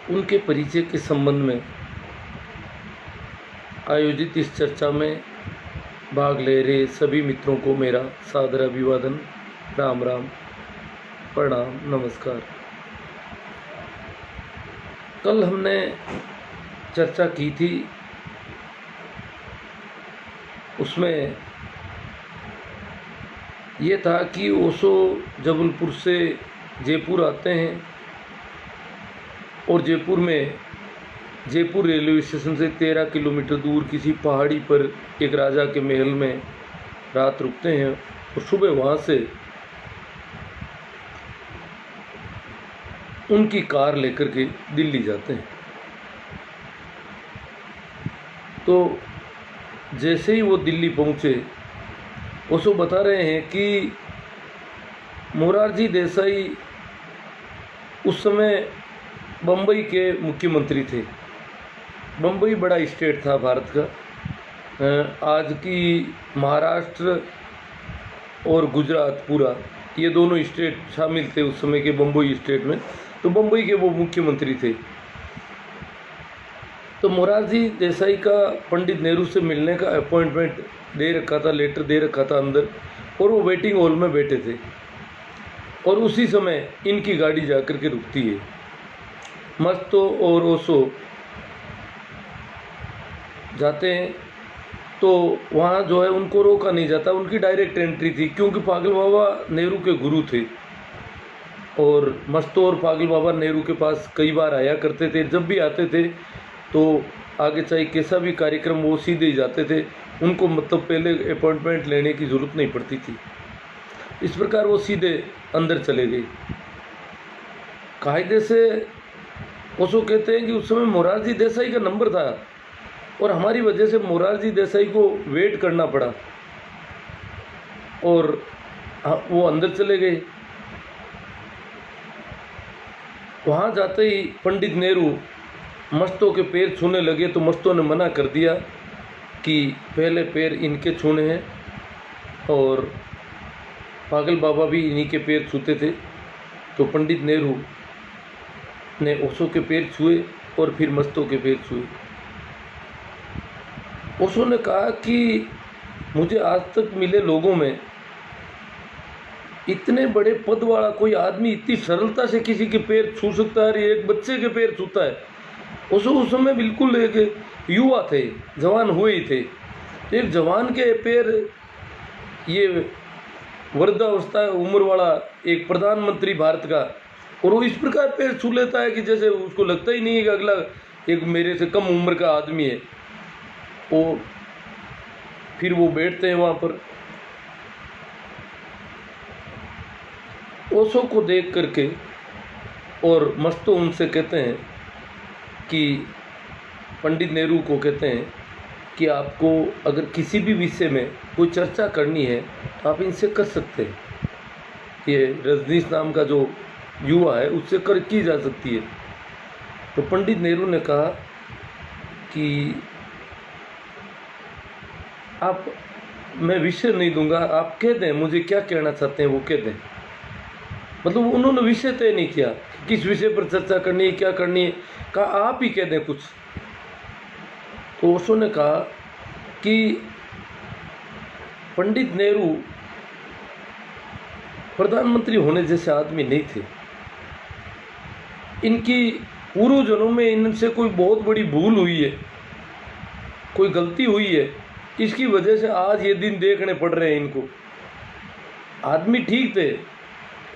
उनके परिचय के संबंध में आयोजित इस चर्चा में भाग ले रहे सभी मित्रों को मेरा सादर अभिवादन, राम राम, प्रणाम, नमस्कार। कल हमने चर्चा की थी, उसमें ये था कि ओशो जबलपुर से जयपुर आते हैं और जयपुर रेलवे स्टेशन से 13 किलोमीटर दूर किसी पहाड़ी पर एक राजा के महल में रात रुकते हैं और सुबह वहाँ से उनकी कार लेकर के दिल्ली जाते हैं। तो जैसे ही वो दिल्ली पहुँचे, ओशो बता रहे हैं कि मोरारजी देसाई उस समय बम्बई के मुख्यमंत्री थे। बम्बई बड़ा स्टेट था भारत का। आज की महाराष्ट्र और गुजरात पूरा, ये दोनों स्टेट शामिल थे उस समय के बम्बई स्टेट में। तो बम्बई के वो मुख्यमंत्री थे। तो मोरारजी देसाई का पंडित नेहरू से मिलने का अपॉइंटमेंट दे रखा था, लेटर दे रखा था अंदर, और वो वेटिंग हॉल में बैठे थे। और उसी समय इनकी गाड़ी जाकर के रुकती है। मस्तो और ओशो जाते हैं तो वहाँ जो है उनको रोका नहीं जाता, उनकी डायरेक्ट एंट्री थी, क्योंकि पागल बाबा नेहरू के गुरु थे और मस्तो और पागल बाबा नेहरू के पास कई बार आया करते थे। जब भी आते थे तो आगे चाहे कैसा भी कार्यक्रम वो सीधे ही जाते थे, उनको मतलब पहले अपॉइंटमेंट लेने की ज़रूरत नहीं पड़ती थी। इस प्रकार वो सीधे अंदर चले गए। कायदे से ओशो कहते हैं कि उस समय मोरारजी देसाई का नंबर था और हमारी वजह से मोरारजी देसाई को वेट करना पड़ा और वो अंदर चले गए। वहाँ जाते ही पंडित नेहरू मस्तो के पैर छूने लगे तो मस्तो ने मना कर दिया कि पहले पैर इनके छूने हैं, और पागल बाबा भी इन्हीं के पैर छूते थे। तो पंडित नेहरू ने ओशो के पैर छुए और फिर मस्तो के पैर छुए। ओशो ने कहा कि मुझे आज तक मिले लोगों में इतने बड़े पद वाला कोई आदमी इतनी सरलता से किसी के पैर छू सकता है, एक बच्चे के पैर छूता है। ओशो उस समय बिल्कुल एक युवा थे, जवान हुए ही थे। एक जवान के पैर, ये वृद्धावस्था उम्र वाला एक प्रधानमंत्री भारत का, और वो इस प्रकार पैर छू लेता है कि जैसे उसको लगता ही नहीं है कि अगला एक मेरे से कम उम्र का आदमी है। और फिर वो बैठते हैं वहाँ पर। ओशो को देख करके और मस्तो उनसे कहते हैं कि पंडित नेहरू को कहते हैं कि आपको अगर किसी भी विषय में कोई चर्चा करनी है तो आप इनसे कर सकते हैं। ये रजनीश नाम का जो युवा है उससे की जा सकती है। तो पंडित नेहरू ने कहा कि आप, मैं विषय नहीं दूंगा, आप कह दें मुझे क्या कहना चाहते हैं वो कह दें। मतलब उन्होंने विषय तय नहीं किया किस विषय पर चर्चा करनी है, क्या करनी है, कहा आप ही कह दें कुछ। तो ओशो ने कहा कि पंडित नेहरू प्रधानमंत्री होने जैसे आदमी नहीं थे। इनकी पूर्वजन्मों में इनसे कोई बहुत बड़ी भूल हुई है, कोई गलती हुई है, इसकी वजह से आज ये दिन देखने पड़ रहे हैं इनको। आदमी ठीक थे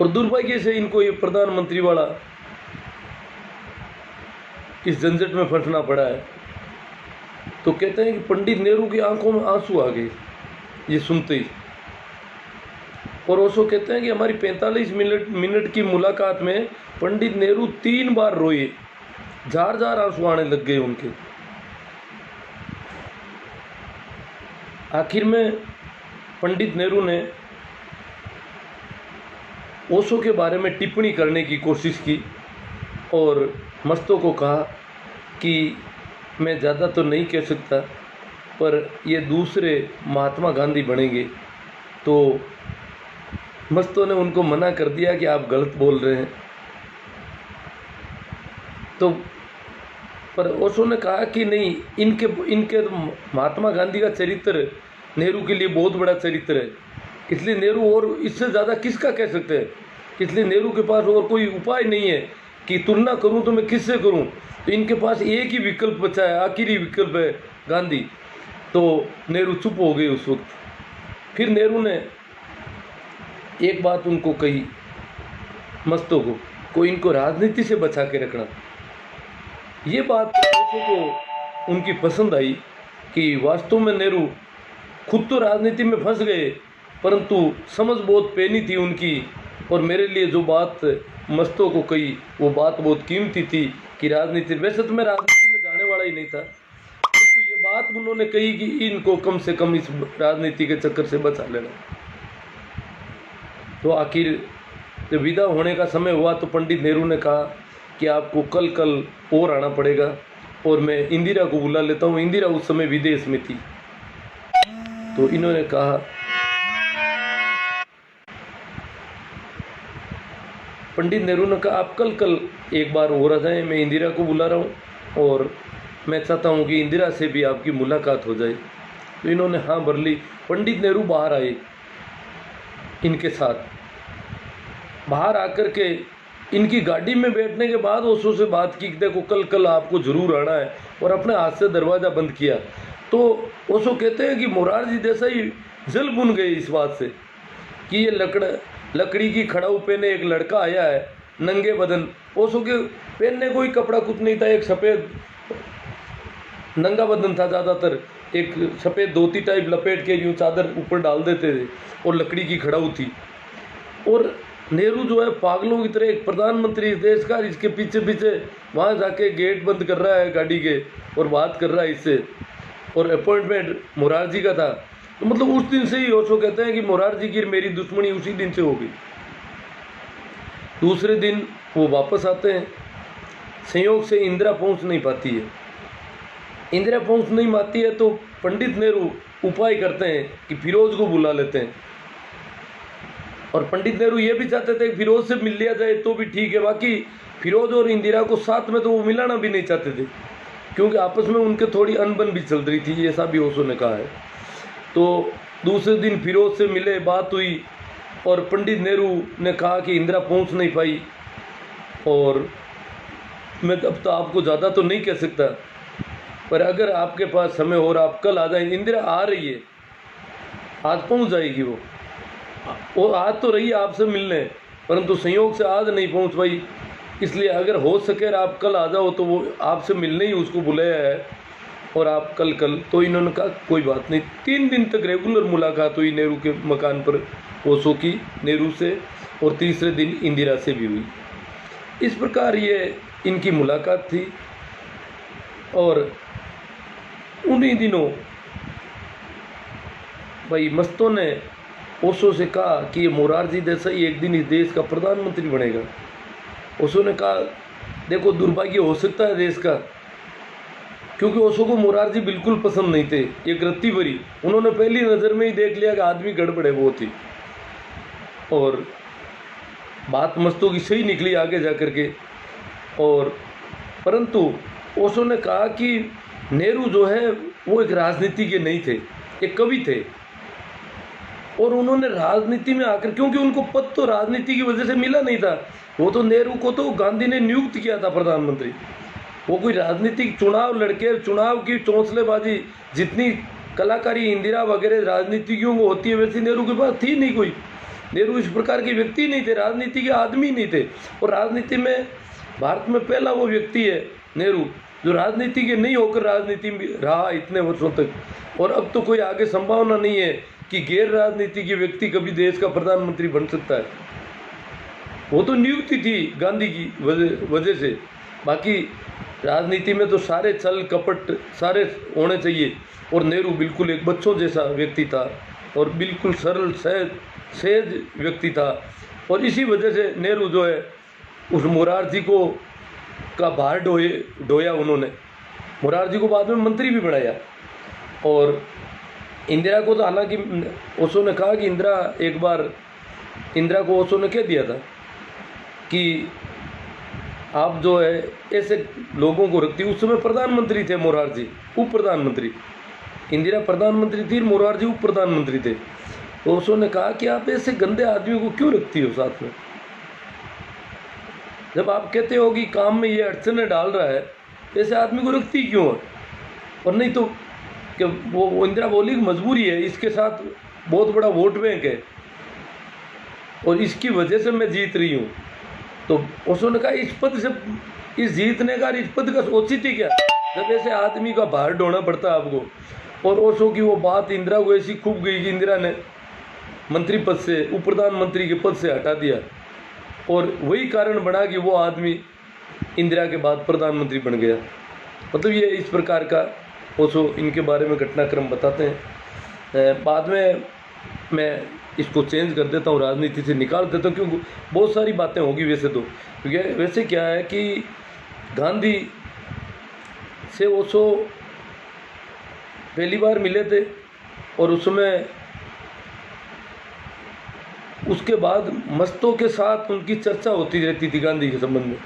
और दुर्भाग्य से इनको ये प्रधानमंत्री वाला इस झंझट में फंसना पड़ा है। तो कहते हैं कि पंडित नेहरू की आंखों में आंसू आ गए ये सुनते ही। और ओशो कहते हैं कि हमारी 45 मिनट की मुलाकात में पंडित नेहरू 3 बार रोए, जार जार आंसू आने लग गए उनके। आखिर में पंडित नेहरू ने ओशो के बारे में टिप्पणी करने की कोशिश की और मस्तो को कहा कि मैं ज़्यादा तो नहीं कह सकता, पर ये दूसरे महात्मा गांधी बनेंगे। तो मस्तो ने उनको मना कर दिया कि आप गलत बोल रहे हैं। तो पर ओशो ने कहा कि नहीं, इनके इनके महात्मा गांधी का चरित्र नेहरू के लिए बहुत बड़ा चरित्र है, इसलिए नेहरू और इससे ज़्यादा किसका कह सकते हैं, इसलिए नेहरू के पास और कोई उपाय नहीं है कि तुलना करूं तो मैं किससे करूं, तो इनके पास एक ही विकल्प बचा है, आखिरी विकल्प है गांधी। तो नेहरू चुप हो गए उस वक्त। फिर नेहरू ने एक बात उनको कही, मस्तों को इनको राजनीति से बचा के रखना। ये बात ओशो को उनकी पसंद आई कि वास्तव में नेहरू खुद तो राजनीति में फंस गए, परंतु समझ बहुत पैनी थी उनकी, और मेरे लिए जो बात मस्तों को कही वो बात बहुत कीमती थी कि राजनीति, वैसे तो मैं राजनीति में जाने वाला ही नहीं था, परंतु ये बात उन्होंने कही कि इनको कम से कम इस राजनीति के चक्कर से बचा लेना। तो आखिर जब विदा होने का समय हुआ तो पंडित नेहरू ने कहा कि आपको कल और आना पड़ेगा, और मैं इंदिरा को बुला लेता हूँ। इंदिरा उस समय विदेश में थी। तो इन्होंने कहा, पंडित नेहरू ने कहा आप कल एक बार और आ जाएं, मैं इंदिरा को बुला रहा हूँ और मैं चाहता हूँ कि इंदिरा से भी आपकी मुलाकात हो जाए। तो इन्होंने हाँ भर ली। पंडित नेहरू बाहर आए, इनके साथ बाहर आकर के इनकी गाड़ी में बैठने के बाद ओशो से बात की कि देखो कल आपको ज़रूर आना है, और अपने हाथ से दरवाज़ा बंद किया। तो ओशो कहते हैं कि मोरारजी देसाई जल बुन गए इस बात से कि ये लकड़ी की खड़ाऊ पहने एक लड़का आया है नंगे बदन। ओशो के पहनने कोई कपड़ा कुछ नहीं था, एक सफ़ेद नंगा बदन था, ज़्यादातर एक सफ़ेद धोती टाइप लपेट के यूँ चादर ऊपर डाल देते थे, और लकड़ी की खड़ाऊ थी। और नेहरू जो है पागलों की तरह एक प्रधानमंत्री इस देश का, इसके पीछे पीछे वहाँ जाके गेट बंद कर रहा है गाड़ी के और बात कर रहा है इससे, और अपॉइंटमेंट मोरारजी का था। तो मतलब उस दिन से ही ओशो कहते हैं कि मोरारजी की मेरी दुश्मनी उसी दिन से हो गई। दूसरे दिन वो वापस आते हैं, संयोग से इंदिरा पहुंच नहीं पाती है। इंदिरा पहुंच नहीं पाती है तो पंडित नेहरू उपाय करते हैं कि फिरोज को बुला लेते हैं, और पंडित नेहरू ये भी चाहते थे कि फिरोज से मिल लिया जाए तो भी ठीक है। बाकी फिरोज और इंदिरा को साथ में तो वो मिलाना भी नहीं चाहते थे, क्योंकि आपस में उनके थोड़ी अनबन भी चल रही थी, ऐसा भी ओशो ने कहा है। तो दूसरे दिन फिरोज से मिले, बात हुई, और पंडित नेहरू ने कहा कि इंदिरा पहुंच नहीं पाई, और मैं अब तो आपको ज़्यादा तो नहीं कह सकता, पर अगर आपके पास समय हो और आप कल आ जाएं, इंदिरा आ रही है, आज पहुंच जाएगी वो आज तो रही है आपसे मिलने, परंतु संयोग से आज नहीं पहुंच पाई, इसलिए अगर हो सके आप कल आ जाओ तो वो आपसे मिलने ही उसको बुलाया है, और आप कल। तो इन्होंने कहा कोई बात नहीं। 3 दिन तक रेगुलर मुलाकात हुई नेहरू के मकान पर ओशो की, नेहरू से, और तीसरे दिन इंदिरा से भी हुई। इस प्रकार ये इनकी मुलाकात थी। और उन्हीं दिनों भाई मस्तों ने ओशो से कहा कि ये मोरारजी देसाई एक दिन इस देश का प्रधानमंत्री बनेगा। ओशो ने कहा देखो दुर्भाग्य हो सकता है देश का, क्योंकि ओशो को मोरारजी बिल्कुल पसंद नहीं थे, एक रत्ती भरी। उन्होंने पहली नज़र में ही देख लिया कि आदमी गड़बड़ है बहुत ही, और बात मस्तों की सही निकली आगे जा कर के। और परंतु ओशो ने कहा कि नेहरू जो है वो एक राजनीतिज्ञ नहीं थे, एक कवि थे, और उन्होंने राजनीति में आकर, क्योंकि उनको पद तो राजनीति की वजह से मिला नहीं था, वो तो नेहरू को तो गांधी ने नियुक्त किया था प्रधानमंत्री, वो कोई राजनीतिक चुनाव लड़के, चुनाव की चौंसलेबाजी जितनी कलाकारी इंदिरा वगैरह राजनीतिज्ञों को होती है वैसी नेहरू के पास थी नहीं कोई। नेहरू इस प्रकार के व्यक्ति नहीं थे, राजनीति के आदमी नहीं थे, और राजनीति में भारत में पहला वो व्यक्ति है नेहरू जो राजनीति के नहीं होकर राजनीति में रहा इतने वर्षों तक। और अब तो कोई आगे संभावना नहीं है कि गैर राजनीति के व्यक्ति कभी देश का प्रधानमंत्री बन सकता है। वो तो नियुक्ति थी गांधी की वजह से, बाकी राजनीति में तो सारे छल कपट सारे होने चाहिए। और नेहरू बिल्कुल एक बच्चों जैसा व्यक्ति था, और बिल्कुल सरल सहज व्यक्ति था, और इसी वजह से नेहरू जो है उस मोरारजी को का भार ढोया उन्होंने। मोरारजी को बाद में मंत्री भी बनाया, और इंदिरा को तो हालांकि ओशो ने कहा कि इंदिरा को ओशो ने कह दिया था कि आप जो है ऐसे लोगों को रखती। उस समय प्रधानमंत्री थे मोरारजी, उप प्रधानमंत्री, इंदिरा प्रधानमंत्री थी, मोरारजी उप प्रधानमंत्री थे। तो उसने कहा कि आप ऐसे गंदे आदमी को क्यों रखती हो साथ में, जब आप कहते हो कि काम में ये अड़चने डाल रहा है, ऐसे आदमी को रखती क्यों है। और नहीं तो कि वो इंदिरा बोली कि मजबूरी है, इसके साथ बहुत बड़ा वोट बैंक है और इसकी वजह से मैं जीत रही हूँ। तो उसने कहा इस पद से, इस जीतने का, इस पद का औचित्य क्या, जब ऐसे आदमी का भार ढोना पड़ता है आपको। और ओशो की वो बात इंदिरा को ऐसी खूब गई कि इंदिरा ने मंत्री पद से, उप प्रधानमंत्री के पद से हटा दिया। और वही कारण बना कि वो आदमी इंदिरा के बाद प्रधानमंत्री बन गया। मतलब ये इस प्रकार का ओशो इनके बारे में घटनाक्रम बताते हैं। बाद में मैं इसको चेंज कर देता हूँ, राजनीति से निकाल देता हूँ, क्योंकि बहुत सारी बातें होगी वैसे तो। क्योंकि वैसे क्या है कि गांधी से ओशो पहली बार मिले थे और उसमें उसके बाद मस्तों के साथ उनकी चर्चा होती रहती थी गांधी के संबंध में।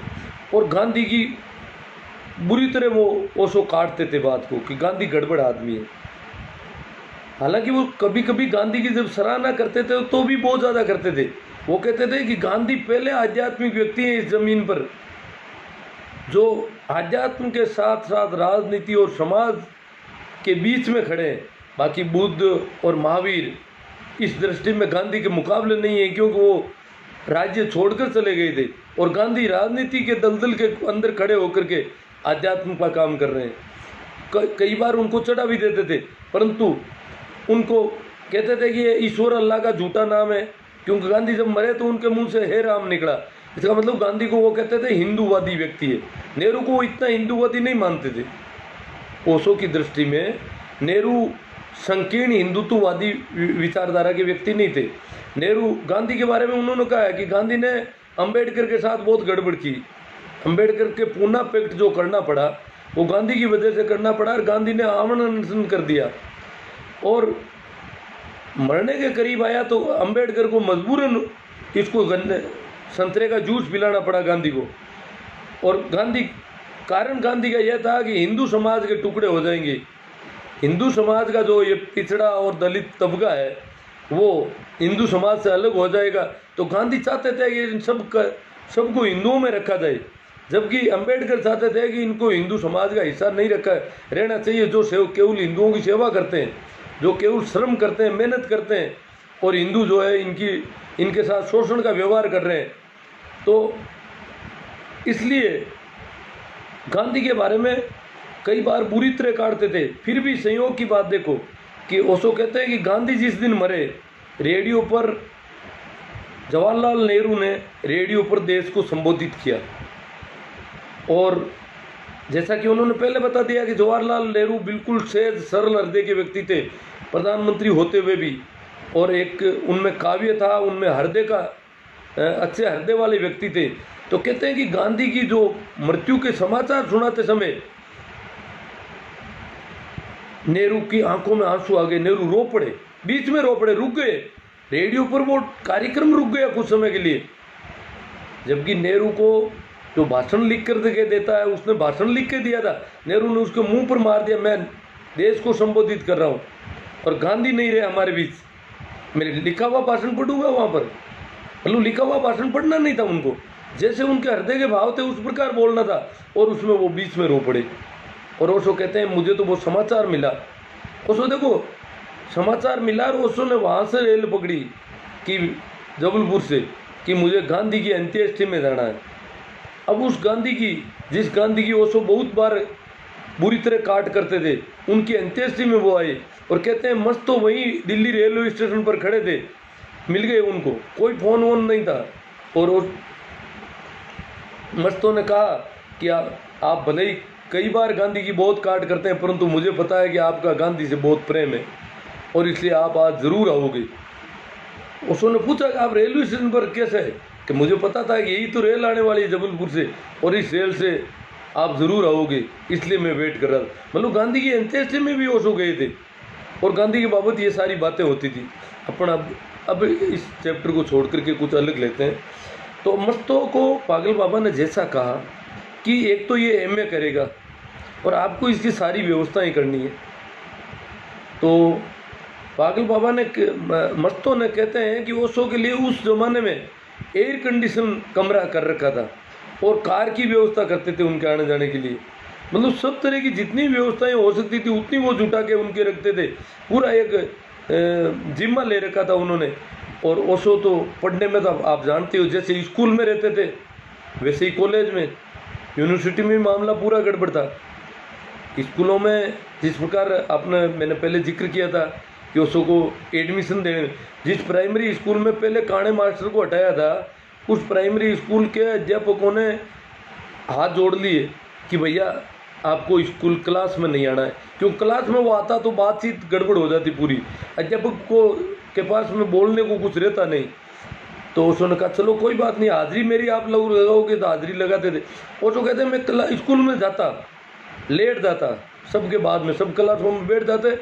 और गांधी की बुरी तरह वो ओशो काटते थे बात को कि गांधी गड़बड़ आदमी है। हालांकि वो कभी कभी गांधी की जब सराहना करते थे तो भी बहुत ज़्यादा करते थे। वो कहते थे कि गांधी पहले आध्यात्मिक व्यक्ति हैं इस ज़मीन पर, जो आध्यात्म के साथ साथ राजनीति और समाज के बीच में खड़े हैं। बाकी बुद्ध और महावीर इस दृष्टि में गांधी के मुकाबले नहीं है, क्योंकि वो राज्य छोड़कर चले गए थे और गांधी राजनीति के दलदल के अंदर खड़े होकर के आध्यात्म का काम कर रहे हैं। कई बार उनको चढ़ा भी देते थे, परंतु उनको कहते थे कि ये ईश्वर अल्लाह का झूठा नाम है, क्योंकि गांधी जब मरे तो उनके मुंह से हे राम निकला। इसका मतलब गांधी को वो कहते थे हिंदूवादी व्यक्ति है। नेहरू को वो इतना हिंदूवादी नहीं मानते थे। ओशो की दृष्टि में नेहरू संकीर्ण हिंदुत्ववादी विचारधारा के व्यक्ति नहीं थे। नेहरू, गांधी के बारे में उन्होंने कहा है कि गांधी ने अंबेडकर के साथ बहुत गड़बड़ की। अंबेडकर के पूना पैक्ट जो करना पड़ा वो गांधी की वजह से करना पड़ा और गांधी ने आमरण अनशन कर दिया और मरने के करीब आया तो अंबेडकर को मजबूरन इसको संतरे का जूस पिलाना पड़ा गांधी को। और गांधी का यह था कि हिंदू समाज के टुकड़े हो जाएंगे। हिंदू समाज का जो ये पिछड़ा और दलित तबका है वो हिंदू समाज से अलग हो जाएगा। तो गांधी चाहते थे कि इन सबको हिंदुओं में रखा जाए, जबकि अंबेडकर चाहते थे कि इनको हिंदू समाज का हिस्सा नहीं रखा रहना चाहिए। जो केवल हिंदुओं की सेवा करते हैं, जो केवल श्रम करते हैं, मेहनत करते हैं, और हिंदू जो है इनके साथ शोषण का व्यवहार कर रहे हैं। तो इसलिए गांधी के बारे में कई बार बुरी तरह काटते थे। फिर भी संयोग की बात देखो कि ओशो कहते हैं कि गांधी जिस दिन मरे, रेडियो पर जवाहरलाल नेहरू ने रेडियो पर देश को संबोधित किया। और जैसा कि उन्होंने पहले बता दिया कि जवाहरलाल नेहरू बिल्कुल सहज सरल हृदय के व्यक्ति थे, प्रधानमंत्री होते हुए भी, और एक उनमें काव्य था, उनमें हृदय का अच्छे हृदय वाले व्यक्ति थे। तो कहते हैं कि गांधी की जो मृत्यु के समाचार सुनाते समय नेहरू की आंखों में आंसू आ गए। नेहरू रो पड़े, बीच में रो पड़े, रुक गए। रेडियो पर वो कार्यक्रम रुक गया कुछ समय के लिए, जबकि नेहरू को जो भाषण लिख कर देता है, उसने भाषण लिख के दिया था, नेहरू ने उसके मुंह पर मार दिया, मैं देश को संबोधित कर रहा हूँ और गांधी नहीं रहे हमारे बीच, मैं लिखा हुआ भाषण पढ़ूंगा वहाँ पर। मतलब लिखा हुआ भाषण पढ़ना नहीं था उनको, जैसे उनके हृदय के भाव थे उस प्रकार बोलना था, और उसमें वो बीच में रो पड़े। और ओशो कहते हैं मुझे तो वो समाचार मिला। ओशो देखो समाचार मिला और ओशो ने वहाँ से रेल पकड़ी कि जबलपुर से, कि मुझे गांधी की अंत्येष्टि में जाना है। अब उस गांधी की, जिस गांधी की ओशो बहुत बार बुरी तरह काट करते थे, उनकी अंत्येष्टि में वो आए और कहते हैं मस्त तो वहीं दिल्ली रेलवे स्टेशन पर खड़े थे, मिल गए उनको, कोई फ़ोन वोन नहीं था। और मस्तों ने कहा कि आप भले ही कई बार गांधी की बहुत काट करते हैं, परंतु मुझे पता है कि आपका गांधी से बहुत प्रेम है और इसलिए आप आज ज़रूर आओगे। उसने पूछा कि आप रेलवे स्टेशन पर कैसे है, कि मुझे पता था कि यही तो रेल आने वाली है जबलपुर से और इस रेल से आप ज़रूर आओगे, इसलिए मैं वेट कर रहा था। मतलब गांधी की अंत्येष्टि में भी ओशो गए थे और गांधी की बाबत ये सारी बातें होती थी। अपन अब इस चैप्टर को छोड़ करके कुछ अलग लेते हैं। तो मस्तों को पागल बाबा ने जैसा कहा कि एक तो ये एमए करेगा और आपको इसकी सारी व्यवस्थाएं करनी है। तो पागल बाबा ने मस्तों ने कहते हैं कि ओशो के लिए उस ज़माने में एयर कंडीशन कमरा कर रखा था और कार की व्यवस्था करते थे उनके आने जाने के लिए। मतलब सब तरह की जितनी व्यवस्थाएं हो सकती थी उतनी वो जुटा के उनके रखते थे। पूरा एक जिम्मा ले रखा था उन्होंने। और ओशो तो पढ़ने में तो आप जानते हो, जैसे स्कूल में रहते थे वैसे ही कॉलेज में, यूनिवर्सिटी में मामला पूरा गड़बड़ था। स्कूलों में जिस प्रकार मैंने पहले जिक्र किया था कि ओशो को एडमिशन देने, जिस प्राइमरी स्कूल में पहले काणे मास्टर को हटाया था उस प्राइमरी स्कूल के अध्यापकों ने हाथ जोड़ लिए कि भैया आपको स्कूल क्लास में नहीं आना है, क्योंकि क्लास में वो आता तो बातचीत गड़बड़ हो जाती पूरी, अध्यापक को के पास में बोलने को कुछ रहता नहीं। तो उसने कहा चलो कोई बात नहीं, हाजिरी मेरी आप लोग लगाओगे, तो हाजिरी लगाते थे। वो तो कहते मैं स्कूल में जाता, लेट जाता, सबके बाद में सब क्लासरूम में बैठ जाते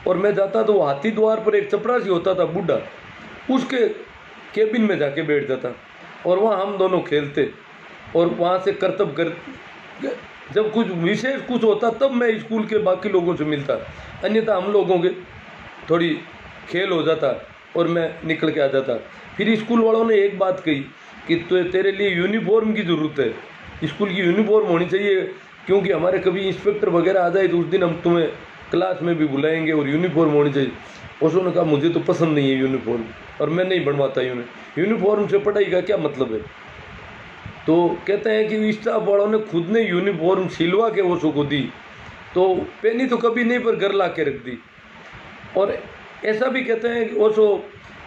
और मैं जाता तो वो हाथी द्वार पर एक चपरासी होता था बूढ़ा, उसके केबिन में जाके बैठ जाता और वहाँ हम दोनों खेलते और वहाँ से करतब कर जब कुछ विशेष कुछ होता तब मैं स्कूल के बाकी लोगों से मिलता, अन्यथा हम लोगों के थोड़ी खेल हो जाता और मैं निकल के आ जाता। फिर स्कूल वालों ने एक बात कही कि तो तेरे लिए यूनिफॉर्म की ज़रूरत है, स्कूल की यूनिफॉर्म होनी चाहिए, क्योंकि हमारे कभी इंस्पेक्टर वगैरह आ जाए तो उस दिन हम तुम्हें क्लास में भी बुलाएंगे और यूनिफॉर्म होनी चाहिए। उसने कहा मुझे तो पसंद नहीं है यूनिफॉर्म और मैं नहीं बनवाता यूनिफॉर्म से पढ़ाई का क्या मतलब है। तो कहते हैं कि स्टाफ वालों ने खुद ने यूनिफॉर्म सिलवा के ओशो को दी, तो पहनी तो कभी नहीं पर घर ला के रख दी। और ऐसा भी कहते हैं कि ओशो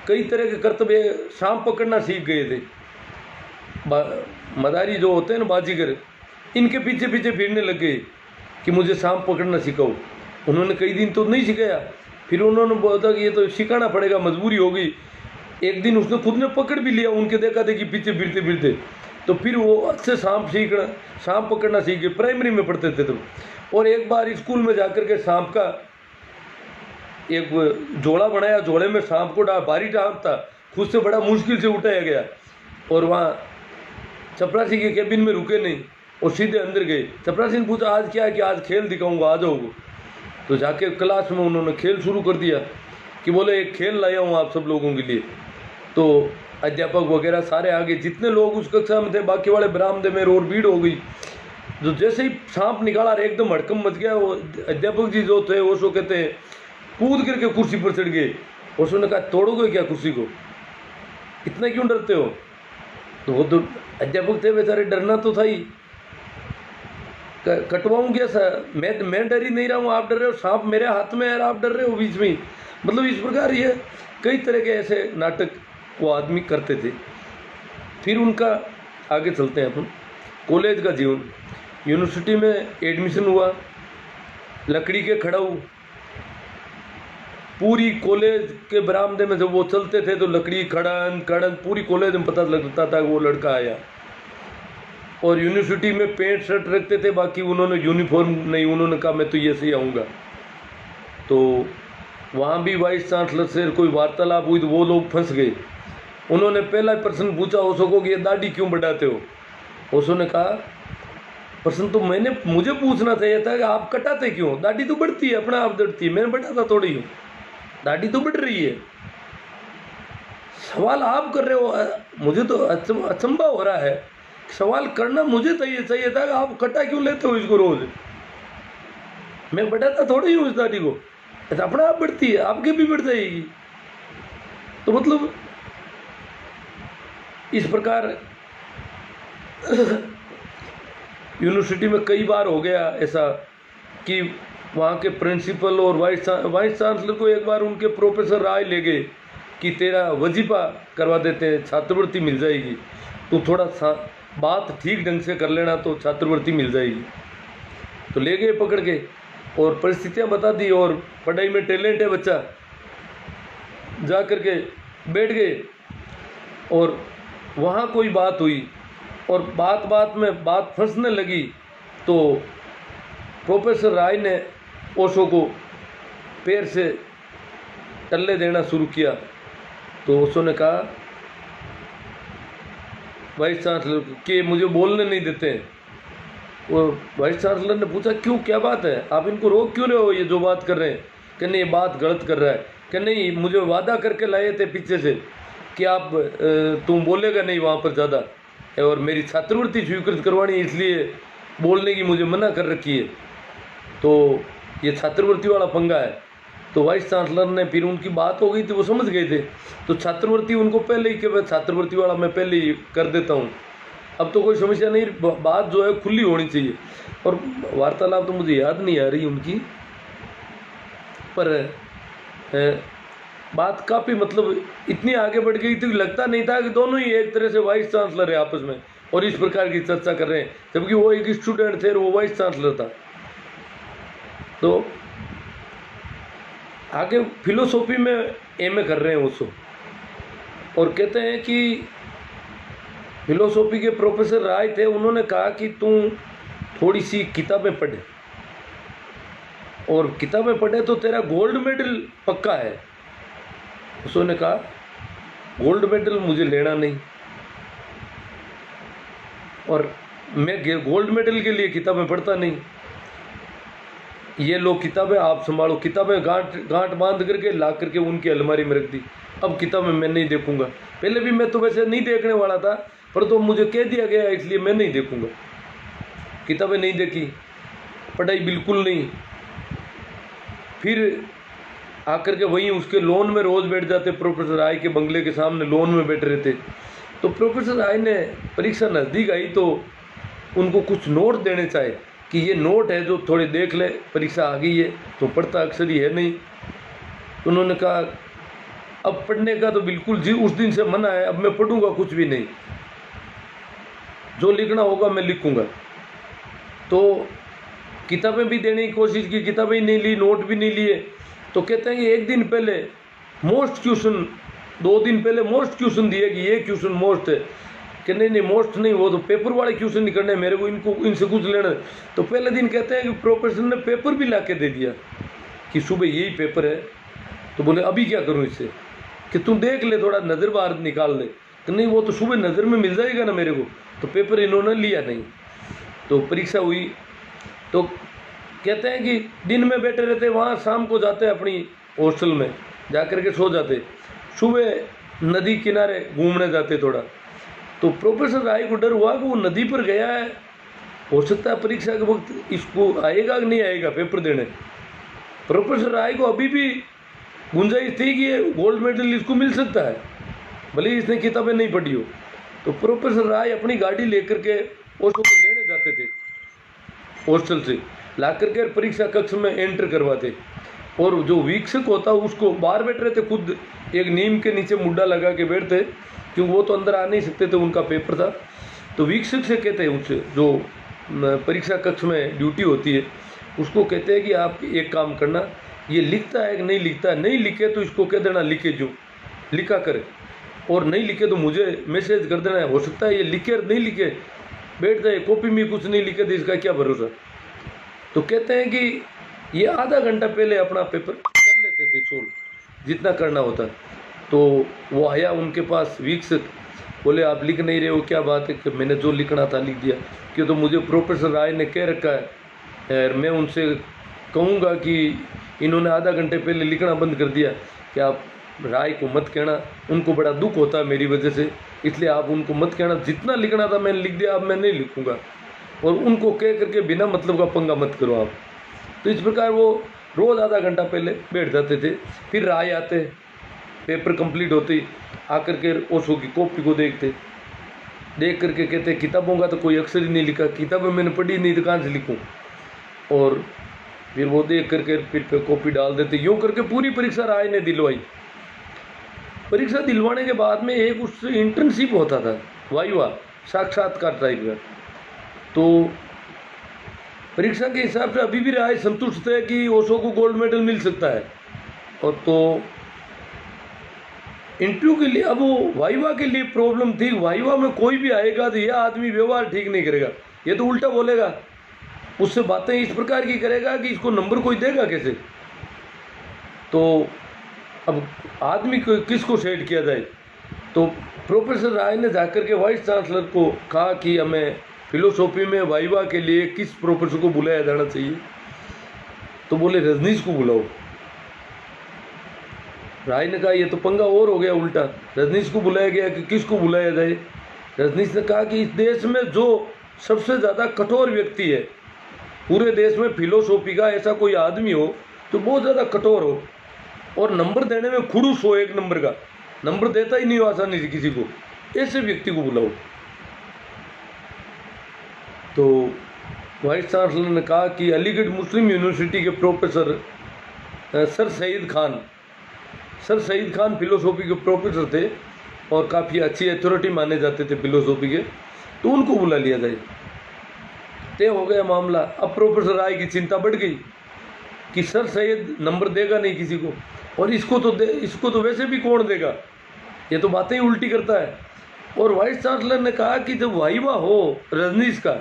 कई तरह के कर्तव्य, सांप पकड़ना सीख गए थे। मदारी जो होते हैं ना बाजीगर, इनके पीछे पीछे फिरने लग गए कि मुझे सांप पकड़ना सिखाओ। उन्होंने कई दिन तो नहीं सिखाया, फिर उन्होंने बोला कि ये तो सिखाना पड़ेगा, मजबूरी हो गई। एक दिन उसने खुद ने पकड़ भी लिया, उनके देखा देखी पीछे फिरते फिरते, तो फिर वो अच्छे सांप पकड़ना सीख गए। प्राइमरी में पढ़ते थे तब। और एक बार स्कूल में जाकर के सांप का एक जोड़ा बनाया, जोड़े में सांप को डाल, भारी सांप था, खुद से बड़ा मुश्किल से उठाया गया और वहाँ चपरासी के केबिन में रुके नहीं और सीधे अंदर गए। चपरासी ने पूछा आज क्या है, कि आज खेल दिखाऊंगा, आ जाओगे। तो जाके क्लास में उन्होंने खेल शुरू कर दिया कि बोले एक खेल लाया हूँ आप सब लोगों के लिए। तो अध्यापक वगैरह सारे आगे, जितने लोग उस कक्षा में थे बाकी वाले बरामदे में और भीड़ हो गई। जो जैसे ही सांप निकाला एकदम हड़कम मच गया। वो अध्यापक जी जो थे ओशो कहते हैं कूद करके कुर्सी पर चढ़ गए। ओशो ने कहा तोड़ोगे क्या कुर्सी को, इतना क्यों डरते हो। तो वो तो अध्यापक थे बेचारे, डरना तो था ही। कटवाऊँ क्या सर, मैं डर ही नहीं रहा हूँ, आप डर रहे हो, सांप मेरे हाथ में है आप डर रहे हो बीच में। मतलब इस प्रकार ये कई तरह के ऐसे नाटक वो आदमी करते थे। फिर उनका आगे चलते हैं अपन, कॉलेज का जीवन। यूनिवर्सिटी में एडमिशन हुआ, लकड़ी के खड़ाऊ, पूरी कॉलेज के बरामदे में जब वो चलते थे तो लकड़ी खड़न खड़न पूरी कॉलेज में पता लगता था वो लड़का आया। और यूनिवर्सिटी में पैंट शर्ट रखते थे, बाकी उन्होंने यूनिफॉर्म नहीं, उन्होंने कहा मैं तो ये से आऊँगा। तो वहाँ भी वाइस चांसलर से कोई वार्तालाप हुई तो वो लोग फंस गए। उन्होंने पहला प्रश्न पूछा ओशो को कि ये दाढ़ी क्यों बढ़ाते हो। ओशो ने कहा प्रश्न तो मुझे पूछना चाहिए था कि आप कटाते क्यों, दाढ़ी तो बढ़ती है, अपना आप बढ़ती है, मैंने बढ़ाता थोड़ी हूँ, दाढ़ी तो बढ़ रही है, सवाल आप कर रहे हो। मुझे तो अचंभा हो रहा है, सवाल करना मुझे चाहिए था कि आप कटा क्यों लेते हो इसको रोज, मैं बढ़ाता थोड़ी हूँ इस दाढ़ी को, अपना आप बढ़ती है, आपके भी बढ़ जाएगी। तो मतलब इस प्रकार यूनिवर्सिटी में कई बार हो गया ऐसा कि वहाँ के प्रिंसिपल और वाइस चांसलर को एक बार उनके प्रोफेसर राय ले गए कि तेरा वजीफा करवा देते हैं, छात्रवृत्ति मिल जाएगी, तो थोड़ा सा बात ठीक ढंग से कर लेना तो छात्रवृत्ति मिल जाएगी। तो ले गए पकड़ के और परिस्थितियाँ बता दी, और पढ़ाई में टैलेंट है बच्चा, जा कर के बैठ गए। और वहाँ कोई बात हुई और बात में बात फंसने लगी, तो प्रोफेसर राय ने ओशो को पैर से टल्ले देना शुरू किया। तो ओशो ने कहा वाइस चांसलर के मुझे बोलने नहीं देते हैं। वो वाइस चांसलर ने पूछा क्यों, क्या बात है, आप इनको रोक क्यों रहे हो, ये जो बात कर रहे हैं। कि नहीं, ये बात गलत कर रहा है। कि नहीं, मुझे वादा करके लाए थे पीछे से कि आप तुम बोलेगा नहीं वहाँ पर ज़्यादा, और मेरी छात्रवृत्ति स्वीकृत करवानी है, इसलिए बोलने की मुझे मना कर रखी है। तो ये छात्रवृत्ति वाला पंगा है। तो वाइस चांसलर ने फिर उनकी बात हो गई थी, वो समझ गए थे, तो छात्रवृत्ति उनको पहले ही कि छात्रवृत्ति वाला मैं पहले ही कर देता हूँ, अब तो कोई समस्या नहीं, बात जो है खुली होनी चाहिए। और वार्तालाप तो मुझे याद नहीं आ रही उनकी, पर बात काफ़ी मतलब इतनी आगे बढ़ गई थी, लगता नहीं था कि दोनों ही एक तरह से वाइस चांसलर है आपस में और इस प्रकार की चर्चा कर रहे हैं, जबकि वो एक स्टूडेंट थे और वो वाइस चांसलर था। तो आगे फिलोसॉफी में एमए कर रहे हैं उसको, और कहते हैं कि फिलोसॉफी के प्रोफेसर राय थे, उन्होंने कहा कि तू थोड़ी सी किताबें पढ़े, और किताबें पढ़े तो तेरा गोल्ड मेडल पक्का है। उसने कहा गोल्ड मेडल मुझे लेना नहीं, और मैं गोल्ड मेडल के लिए किताबें पढ़ता नहीं, ये लो किताबें आप संभालो। किताबें गांठ बांध करके ला करके उनकी अलमारी में रख दी। अब किताबें मैं नहीं देखूंगा, पहले भी मैं तो वैसे नहीं देखने वाला था, पर तो मुझे कह दिया गया इसलिए मैं नहीं देखूंगा। किताबें नहीं देखी, पढ़ाई बिल्कुल नहीं। फिर आकर के वहीं उसके लोन में रोज़ बैठ जाते, प्रोफेसर राय के बंगले के सामने लोन में बैठ रहे थे। तो प्रोफेसर राय ने परीक्षा नज़दीक आई तो उनको कुछ नोट देने चाहे कि ये नोट है जो थोड़े देख ले, परीक्षा आ गई है, तो पढ़ता अक्सर ही है नहीं। तो उन्होंने कहा अब पढ़ने का तो बिल्कुल जी उस दिन से मना है, अब मैं पढ़ूंगा कुछ भी नहीं, जो लिखना होगा मैं लिखूंगा। तो किताबें भी देने की कोशिश की, किताबें ही नहीं ली, नोट भी नहीं लिए। तो कहते हैं कि एक दिन पहले मोस्ट क्वेश्चन, 2 दिन पहले मोस्ट क्वेश्चन दिए कि ये क्वेश्चन मोस्ट है। कि नहीं मोस्ट नहीं, वो तो पेपर वाले क्वेश्चन नहीं करने, मेरे को इनको इनसे कुछ लेना। तो पहले दिन कहते हैं कि प्रोफेसर ने पेपर भी ला के दे दिया कि सुबह यही पेपर है। तो बोले अभी क्या करूँ इससे, कि तुम देख ले, थोड़ा नज़र बाहर निकाल ले। तो नहीं, वो तो सुबह नज़र में मिल जाएगा ना मेरे को। तो पेपर इन्होंने लिया नहीं। तो परीक्षा हुई। तो कहते हैं कि दिन में बैठे रहते, वहाँ शाम को जाते अपनी हॉस्टल में जा कर के सो जाते, सुबह नदी किनारे घूमने जाते थोड़ा। तो प्रोफेसर राय को डर हुआ कि वो नदी पर गया है, हो सकता है परीक्षा के वक्त इसको आएगा कि नहीं आएगा पेपर देने। प्रोफेसर राय को अभी भी गुंजाइश थी कि ये गोल्ड मेडल इसको मिल सकता है, भले ही इसने किताबें नहीं पढ़ी हो। तो प्रोफेसर राय अपनी गाड़ी लेकर के ओशो को लेने जाते थे हॉस्टल से, ला करके परीक्षा कक्ष में एंटर करवाते। और जो वीक्षक होता उसको बाहर बैठ रहे थे, खुद एक नीम के नीचे मुड्डा लगा के बैठते, क्योंकि वो तो अंदर आ नहीं सकते थे, उनका पेपर था। तो वीक्षक से कहते हैं, उससे जो परीक्षा कक्ष में ड्यूटी होती है उसको कहते हैं कि आप एक काम करना, ये लिखता है कि नहीं लिखता है, नहीं लिखे तो इसको कह देना लिखे जो लिखा करे, और नहीं लिखे तो मुझे मैसेज कर देना है। हो सकता है ये लिखे नहीं लिखे बैठ जाए, कॉपी में कुछ नहीं लिखे तो इसका क्या भरोसा। तो कहते हैं कि ये आधा घंटा पहले अपना पेपर कर लेते थे सोल्व, जितना करना होता। तो वो आया उनके पास वीक्षक, बोले आप लिख नहीं रहे हो, क्या बात है। कि मैंने जो लिखना था लिख दिया, कि तो मुझे प्रोफेसर राय ने कह रखा है, मैं उनसे कहूँगा कि इन्होंने आधा घंटे पहले लिखना बंद कर दिया, कि आप राय को मत कहना, उनको बड़ा दुख होता है मेरी वजह से, इसलिए आप उनको मत कहना, जितना लिखना था मैंने लिख दिया, अब मैं नहीं लिखूँगा। और उनको कह करके बिना मतलब का पंगा मत करो आप। तो इस प्रकार वो रोज़ आधा घंटा पहले बैठ जाते थे। फिर राय आते, पेपर कंप्लीट होते, आकर के ओशो की कॉपी को देखते, देख करके कहते किताबों का तो कोई अक्षर ही नहीं लिखा, किताबें मैंने पढ़ी नहीं तो कहाँ से लिखूँ। और फिर वो देख करके फिर पे कॉपी डाल देते। यूँ करके पूरी परीक्षा राय ने दिलवाई। परीक्षा दिलवाने के बाद में एक उससे इंटर्नशिप होता था, वाइवा, साक्षात्कार टाइप का। तो परीक्षा के हिसाब से अभी भी राय संतुष्ट थे कि ओशो को गोल्ड मेडल मिल सकता है। और तो इंटरव्यू के लिए, अब वो वाइवा के लिए प्रॉब्लम थी, वाइवा में कोई भी आएगा तो यह आदमी व्यवहार ठीक नहीं करेगा, ये तो उल्टा बोलेगा, उससे बातें इस प्रकार की करेगा कि इसको नंबर कोई देगा कैसे। तो अब आदमी को किसको सेट किया जाए। तो प्रोफेसर राय ने जाकर के वाइस चांसलर को कहा कि हमें फिलोसॉफी में वाइवा के लिए किस प्रोफेसर को बुलाया जाना चाहिए। तो बोले रजनीश को बुलाओ। राय ने कहा ये तो पंगा और हो गया उल्टा, रजनीश को बुलाया गया कि किसको बुलाया जाए। रजनीश ने कहा कि इस देश में जो सबसे ज़्यादा कठोर व्यक्ति है पूरे देश में, फिलोसॉफी का ऐसा कोई आदमी हो जो बहुत ज़्यादा कठोर हो और नंबर देने में खुड़ूस हो, एक नंबर का नंबर देता ही नहीं हो आसानी से किसी को, ऐसे व्यक्ति को बुलाओ। तो वाइस चांसलर ने कहा कि अलीगढ़ मुस्लिम यूनिवर्सिटी के professor sir Saeed Khan philosophy के प्रोफेसर थे और काफ़ी अच्छी अथॉरिटी माने जाते थे फिलोसॉफी के, तो उनको बुला लिया जाए। तय हो गया मामला। अब प्रोफेसर राय की चिंता बढ़ गई कि सर सैयद नंबर देगा नहीं किसी को, और इसको तो वैसे भी कौन देगा, ये तो बातें ही उल्टी करता है। और वाइस चांसलर ने कहा कि जब वाइवा हो रजनीश का,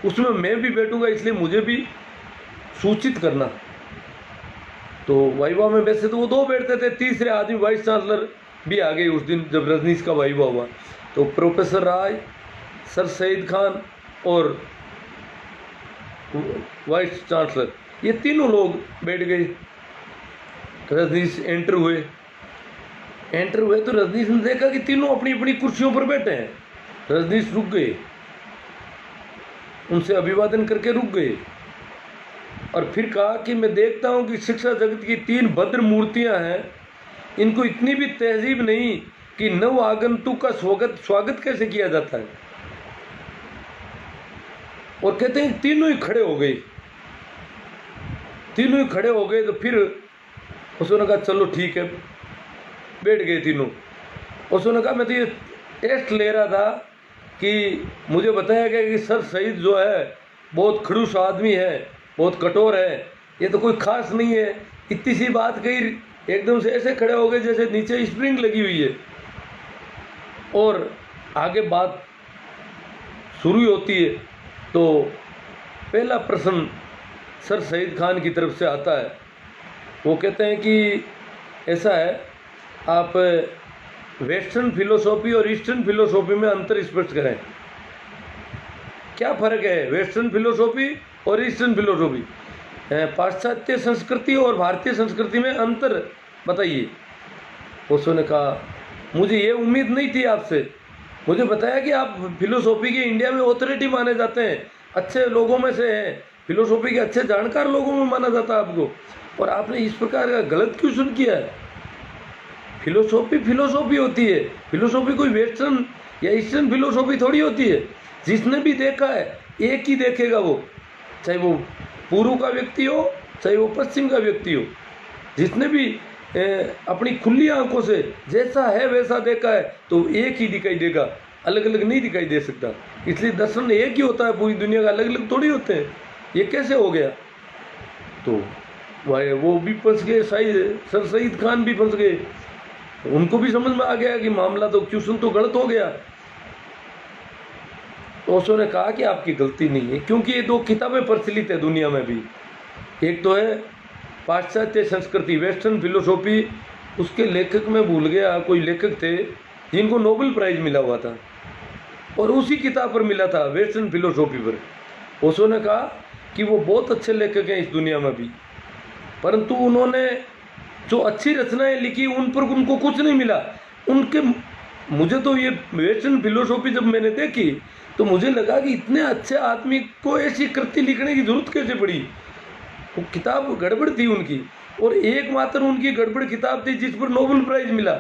उसमें मैं भी बैठूंगा, इसलिए मुझे भी सूचित करना। तो वाइवा में वैसे तो वो 2 बैठते थे, तीसरे आदमी वाइस चांसलर भी आ गए उस दिन जब रजनीश का वाइवा हुआ। तो प्रोफेसर राय, सर सईद खान और वाइस चांसलर, ये तीनों लोग बैठ गए। रजनीश एंटर हुए तो रजनीश ने देखा कि तीनों अपनी अपनी कुर्सियों पर बैठे हैं। रजनीश रुक गए, उनसे अभिवादन करके रुक गए और फिर कहा कि मैं देखता हूं कि शिक्षा जगत की 3 भद्र मूर्तियां हैं, इनको इतनी भी तहजीब नहीं कि नव आगंतुक का स्वागत कैसे किया जाता है। और कहते हैं तीनों ही खड़े हो गए। तो फिर उसने कहा चलो ठीक है, बैठ गए तीनों। उसने कहा मैं तो ये टेस्ट ले रहा था कि मुझे बताया गया कि सर सईद जो है बहुत खड़ूस आदमी है, बहुत कठोर है, ये तो कोई खास नहीं है। इतनी सी बात कही, एकदम से ऐसे खड़े हो गए जैसे नीचे स्प्रिंग लगी हुई है। और आगे बात शुरू होती है तो पहला प्रश्न सर सईद खान की तरफ से आता है। वो कहते हैं कि ऐसा है, आप वेस्टर्न फिलोसॉफी और ईस्टर्न फिलोसॉफी में अंतर स्पष्ट करें। क्या फ़र्क है वेस्टर्न फिलोसॉफी और ईस्टर्न फिलोसॉफी, पाश्चात्य संस्कृति और भारतीय संस्कृति में अंतर बताइए। उसने कहा मुझे ये उम्मीद नहीं थी आपसे, मुझे बताया कि आप फिलोसॉफी के इंडिया में ऑथोरिटी माने जाते हैं, अच्छे लोगों में से हैं, फिलोसॉफी के अच्छे जानकार लोगों में माना जाता है आपको, और आपने इस प्रकार का गलत क्वेश्चन किया है। फिलोसॉफी होती है, फिलोसॉफी कोई वेस्टर्न या ईस्टर्न फिलोसॉफी थोड़ी होती है। जिसने भी देखा है एक ही देखेगा, वो चाहे वो पूर्व का व्यक्ति हो चाहे वो पश्चिम का व्यक्ति हो, जिसने भी अपनी खुली आंखों से जैसा है वैसा देखा है तो एक ही दिखाई देगा, अलग अलग नहीं दिखाई दे सकता। इसलिए दर्शन एक ही होता है, पूरी दुनिया का अलग अलग थोड़ी होते हैं। ये कैसे हो गया? तो वो भी फंस गए, सर सईद खान भी फंस गए, उनको भी समझ में आ गया कि मामला तो क्वेश्चन तो गलत हो गया। तो उसने कहा कि आपकी गलती नहीं है, क्योंकि ये 2 किताबें प्रचलित है दुनिया में भी। एक तो है पाश्चात्य संस्कृति, वेस्टर्न फिलोसॉफी, उसके लेखक मैं भूल गया, कोई लेखक थे जिनको नोबेल प्राइज मिला हुआ था, और उसी किताब पर मिला था वेस्टर्न फिलोसॉफी पर। उसने कहा कि वो बहुत अच्छे लेखक हैं इस दुनिया में भी, परंतु उन्होंने जो अच्छी रचनाएं लिखी उन पर उनको कुछ नहीं मिला। मुझे तो ये वेस्टर्न फिलोसॉफी जब मैंने देखी तो मुझे लगा कि इतने अच्छे आदमी को ऐसी कृति लिखने की जरूरत कैसे पड़ी। वो किताब गड़बड़ थी उनकी, और एकमात्र उनकी गड़बड़ किताब थी जिस पर नोबेल प्राइज मिला,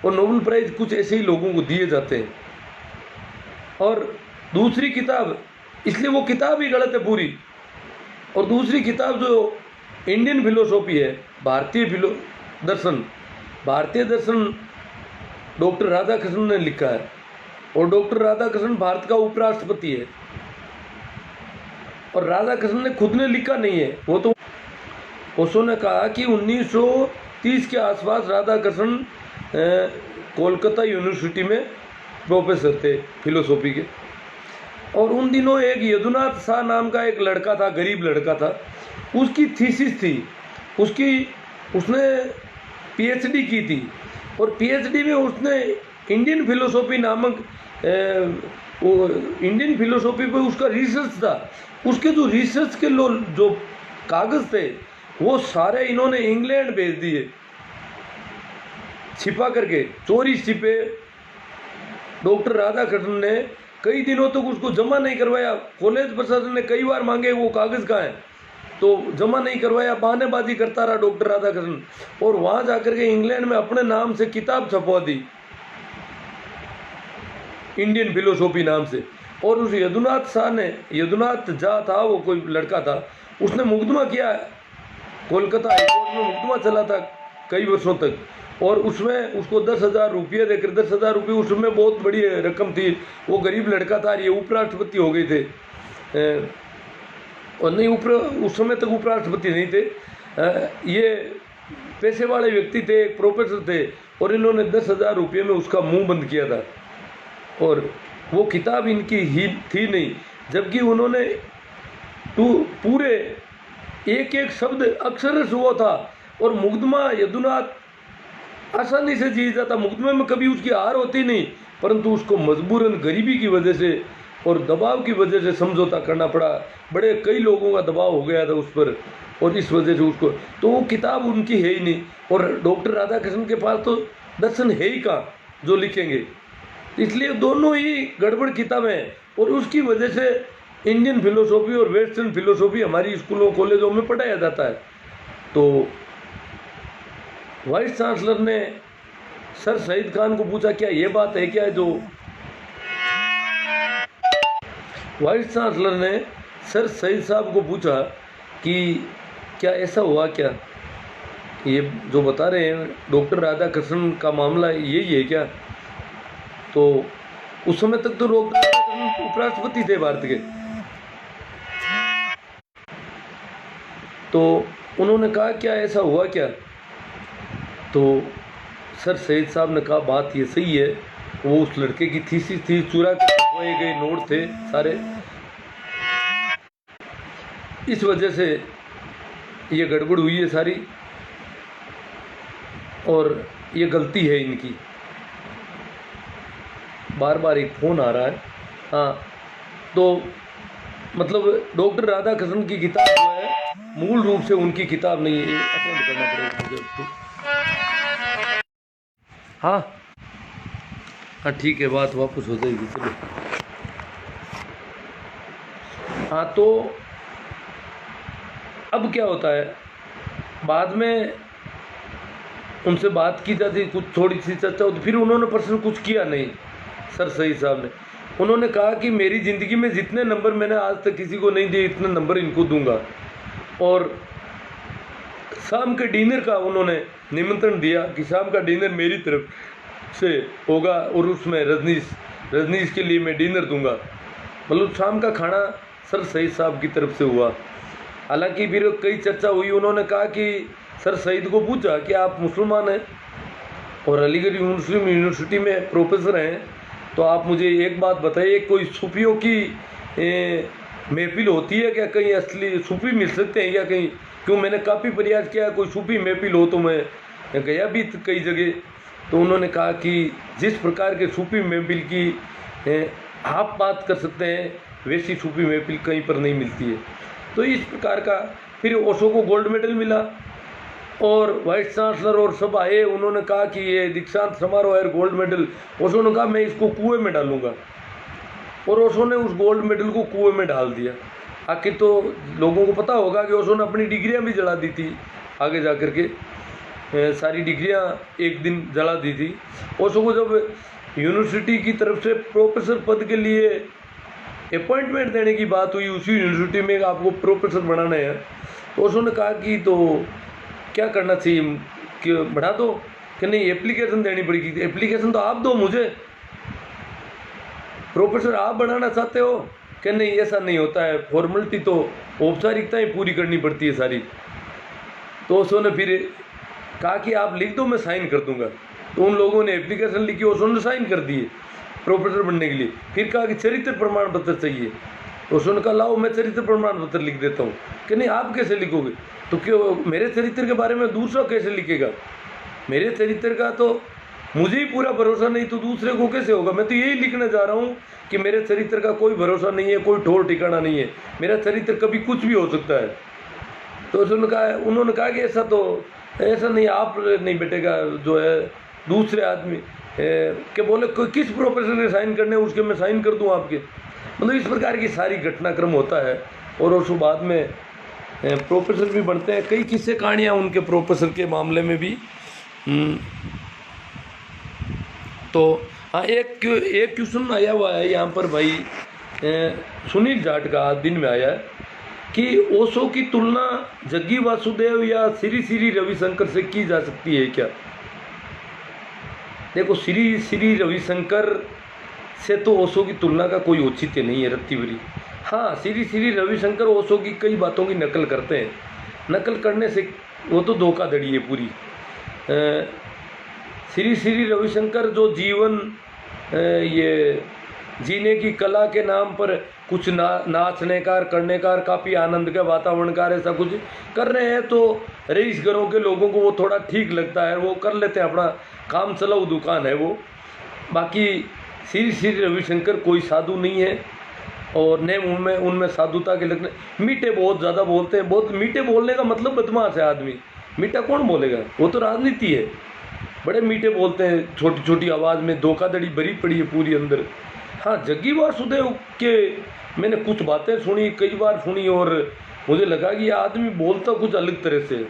और नोबेल प्राइज कुछ ऐसे ही लोगों को दिए जाते हैं। और दूसरी किताब, इसलिए वो किताब ही गलत है पूरी। और दूसरी किताब जो इंडियन फिलोसॉफी है, भारतीय दर्शन डॉक्टर राधाकृष्णन ने लिखा है, और डॉक्टर राधाकृष्णन भारत का उपराष्ट्रपति है, और राधाकृष्णन ने खुद ने लिखा नहीं है, वो तो उसने कहा कि 1930 के आसपास राधाकृष्णन कोलकाता यूनिवर्सिटी में प्रोफेसर थे फिलोसॉफी के, और उन दिनों एक यदुनाथ शाह नाम का एक लड़का था, गरीब लड़का था, उसकी थीसिस थी, उसने पीएचडी की थी, और पीएचडी में उसने इंडियन फिलोसॉफी नामक वो इंडियन फिलोसॉफी पे उसका रिसर्च था। उसके जो रिसर्च के जो कागज़ थे वो सारे इन्होंने इंग्लैंड भेज दिए, छिपा करके, चोरी छिपे। डॉक्टर राधाकृष्णन ने कई दिनों तक उसको जमा नहीं करवाया। कॉलेज प्रशासन ने कई बार मांगे वो कागज़ कहाँ है, तो जमा नहीं करवाया, बहानेबाजी करता रहा डॉक्टर राधाकृष्णन। और वहाँ जाकर के इंग्लैंड में अपने नाम से किताब छपवा दी, इंडियन फिलोसॉफी नाम से। और उस यदुनाथ शाह ने, यदुनाथ झा था वो, कोई लड़का था, उसने मुकदमा किया, कोलकाता हाईकोर्ट में मुकदमा चला था कई वर्षों तक। और उसमें उसको 10,000 रुपये देकर, 10,000 रुपये उसमें बहुत बड़ी रकम थी। वो गरीब लड़का था, ये उपराष्ट्रपति हो गए थे, और नहीं उस समय तक उपराष्ट्रपति नहीं थे, ये पैसे वाले व्यक्ति थे, एक प्रोफेसर थे, और इन्होंने 10,000 रुपये में उसका मुंह बंद किया था। और वो किताब इनकी ही थी नहीं, जबकि उन्होंने पूरे एक एक शब्द अक्षरश हुआ था। और मुकदमा यदुनाथ आसानी से जीत जाता, मुकदमे में कभी उसकी हार होती नहीं, परंतु उसको मजबूरन गरीबी की वजह से और दबाव की वजह से समझौता करना पड़ा। बड़े कई लोगों का दबाव हो गया था उस पर, और इस वजह से उसको, तो वो किताब उनकी है ही नहीं। और डॉक्टर राधाकृष्णन के पास तो दर्शन है ही कहाँ जो लिखेंगे, इसलिए दोनों ही गड़बड़ किताबें हैं। और उसकी वजह से इंडियन फिलोसॉफी और वेस्टर्न फिलोसॉफी हमारी स्कूलों कॉलेजों में पढ़ाया जाता है। तो वाइस चांसलर ने सर सईद खान को पूछा, क्या ये बात है क्या, जो वाइस चांसलर ने सर सईद साहब को पूछा कि क्या ऐसा हुआ, क्या ये जो बता रहे हैं डॉक्टर राधाकृष्णन का मामला यही है क्या। तो उस समय तक तो डॉक्टर राधाकृष्णन उपराष्ट्रपति थे भारत के। तो उन्होंने कहा क्या ऐसा हुआ क्या। तो सर सईद साहब ने कहा बात ये सही है, वो उस लड़के की थीसिस थी, चुरा के छपवाए गए नोट थे सारे, इस वजह से ये गड़बड़ हुई है सारी, और ये गलती है इनकी। बार बार एक फ़ोन आ रहा है। हाँ, तो मतलब डॉक्टर राधाकृष्णन की किताब जो है मूल रूप से उनकी किताब नहीं है, अटेंड करना पड़ेगा मुझे। हाँ हाँ ठीक है, बात वापस हो जाएगी, चलो। हाँ, तो अब क्या होता है, बाद में उनसे बात की जाती, कुछ थोड़ी सी चर्चा होती, फिर उन्होंने प्रश्न कुछ किया नहीं सर सईद साहब ने। उन्होंने कहा कि मेरी ज़िंदगी में जितने नंबर मैंने आज तक किसी को नहीं दिए, इतने नंबर इनको दूंगा। और शाम के डिनर का उन्होंने निमंत्रण दिया कि शाम का डिनर मेरी तरफ से होगा, और उसमें रजनीश के लिए मैं डिनर दूंगा। मतलब शाम का खाना सर सईद साहब की तरफ से हुआ। हालांकि फिर कई चर्चा हुई, उन्होंने कहा कि सर सईद को पूछा कि आप मुसलमान हैं और अलीगढ़ मुस्लिम यूनिवर्सिटी में प्रोफेसर हैं, तो आप मुझे एक बात बताइए, कोई सूफियों की महफिल होती है क्या, कहीं असली सूफी मिल सकते हैं या कहीं, क्यों मैंने काफ़ी प्रयास किया कोई सूफी महफिल हो, तो मैं गया भी कई जगह। तो उन्होंने कहा कि जिस प्रकार के सूफी महफिल की आप बात कर सकते हैं, वैसी सूफी महफिल कहीं पर नहीं मिलती है। तो इस प्रकार का फिर ओशो को गोल्ड मेडल मिला, और वाइस चांसलर और सब आए, उन्होंने कहा कि ये दीक्षांत समारोह है, गोल्ड मेडल। ओशो ने कहा मैं इसको कुएं में डालूंगा, और ओशो ने उस गोल्ड मेडल को कुएं में डाल दिया। आखिर तो लोगों को पता होगा कि ओशो ने अपनी डिग्रियां भी जला दी थी, आगे जा कर के सारी डिग्रियां एक दिन जला दी थी। ओशो को जब यूनिवर्सिटी की तरफ से प्रोफेसर पद के लिए अपॉइंटमेंट देने की बात हुई, उसी यूनिवर्सिटी में आपको प्रोफेसर बनाना है, तो ओशो ने कहा कि तो क्या करना चाहिए, कि बढ़ा दो, कि नहीं एप्लीकेशन देनी पड़ेगी। एप्लीकेशन तो आप दो मुझे, प्रोफेसर आप बनाना चाहते हो, कि नहीं ऐसा नहीं होता है, फॉर्मेलिटी तो औपचारिकताएं पूरी करनी पड़ती है सारी। तो ओशो ने फिर कहा कि आप लिख दो, मैं साइन कर दूंगा। तो उन लोगों ने एप्लीकेशन लिखी, ओशो ने साइन कर दिए प्रोफेसर बनने के लिए। फिर कहा कि चरित्र प्रमाण पत्र चाहिए, तो ओशो ने कहा लाओ मैं चरित्र प्रमाण पत्र लिख देता हूँ। कि नहीं आप कैसे लिखोगे, तो क्यों मेरे चरित्र के बारे में दूसरा कैसे लिखेगा, मेरे चरित्र का तो मुझे ही पूरा भरोसा नहीं तो दूसरे को कैसे होगा। मैं तो यही लिखना चाह रहा हूँ कि मेरे चरित्र का कोई भरोसा नहीं है, कोई ठोर ठिकाना नहीं है, मेरा चरित्र कभी कुछ भी हो सकता है। तो उन्होंने कहा कि ऐसा नहीं, आप नहीं बैठेगा, जो है दूसरे आदमी के बोले किस प्रोफेसर ने साइन करने उसके मैं साइन कर दूं आपके। मतलब इस प्रकार की सारी घटनाक्रम होता है। और उसके बाद में प्रोफेसर भी बनते हैं। कई किस्से कहानियाँ उनके प्रोफेसर के मामले में भी। तो हाँ, एक क्वेश्चन आया हुआ है यहाँ पर भाई, सुनील जाट का दिन में आया है कि ओशो की तुलना जग्गी वासुदेव या श्री श्री रविशंकर से की जा सकती है क्या। देखो, श्री श्री रविशंकर से तो ओशो की तुलना का कोई औचित्य नहीं है रत्तीवरी। हाँ, श्री श्री रविशंकर ओशो की कई बातों की नकल करते हैं। नकल करने से वो तो धोखाधड़ी है पूरी। श्री श्री रविशंकर जो जीवन ये जीने की कला के नाम पर कुछ नाचने का, करने का, काफ़ी आनंद का वातावरण का ऐसा कुछ कर रहे हैं, तो रईस घरों के लोगों को वो थोड़ा ठीक लगता है, वो कर लेते हैं, अपना काम चलाऊ दुकान है वो। बाकी श्री श्री रविशंकर कोई साधु नहीं है और न उनमें साधुता के लक्षण। मीठे बहुत ज़्यादा बोलते हैं, बहुत मीठे बोलने का मतलब बदमाश है आदमी। मीठा कौन बोलेगा, वो तो राजनीति है। बड़े मीठे बोलते हैं, छोटी छोटी आवाज़ में, धोखाधड़ी भरी पड़ी है पूरी अंदर। हाँ, जग्गी वासुदेव के मैंने कुछ बातें सुनी, कई बार सुनी, और मुझे लगा कि ये आदमी बोलता कुछ अलग तरह से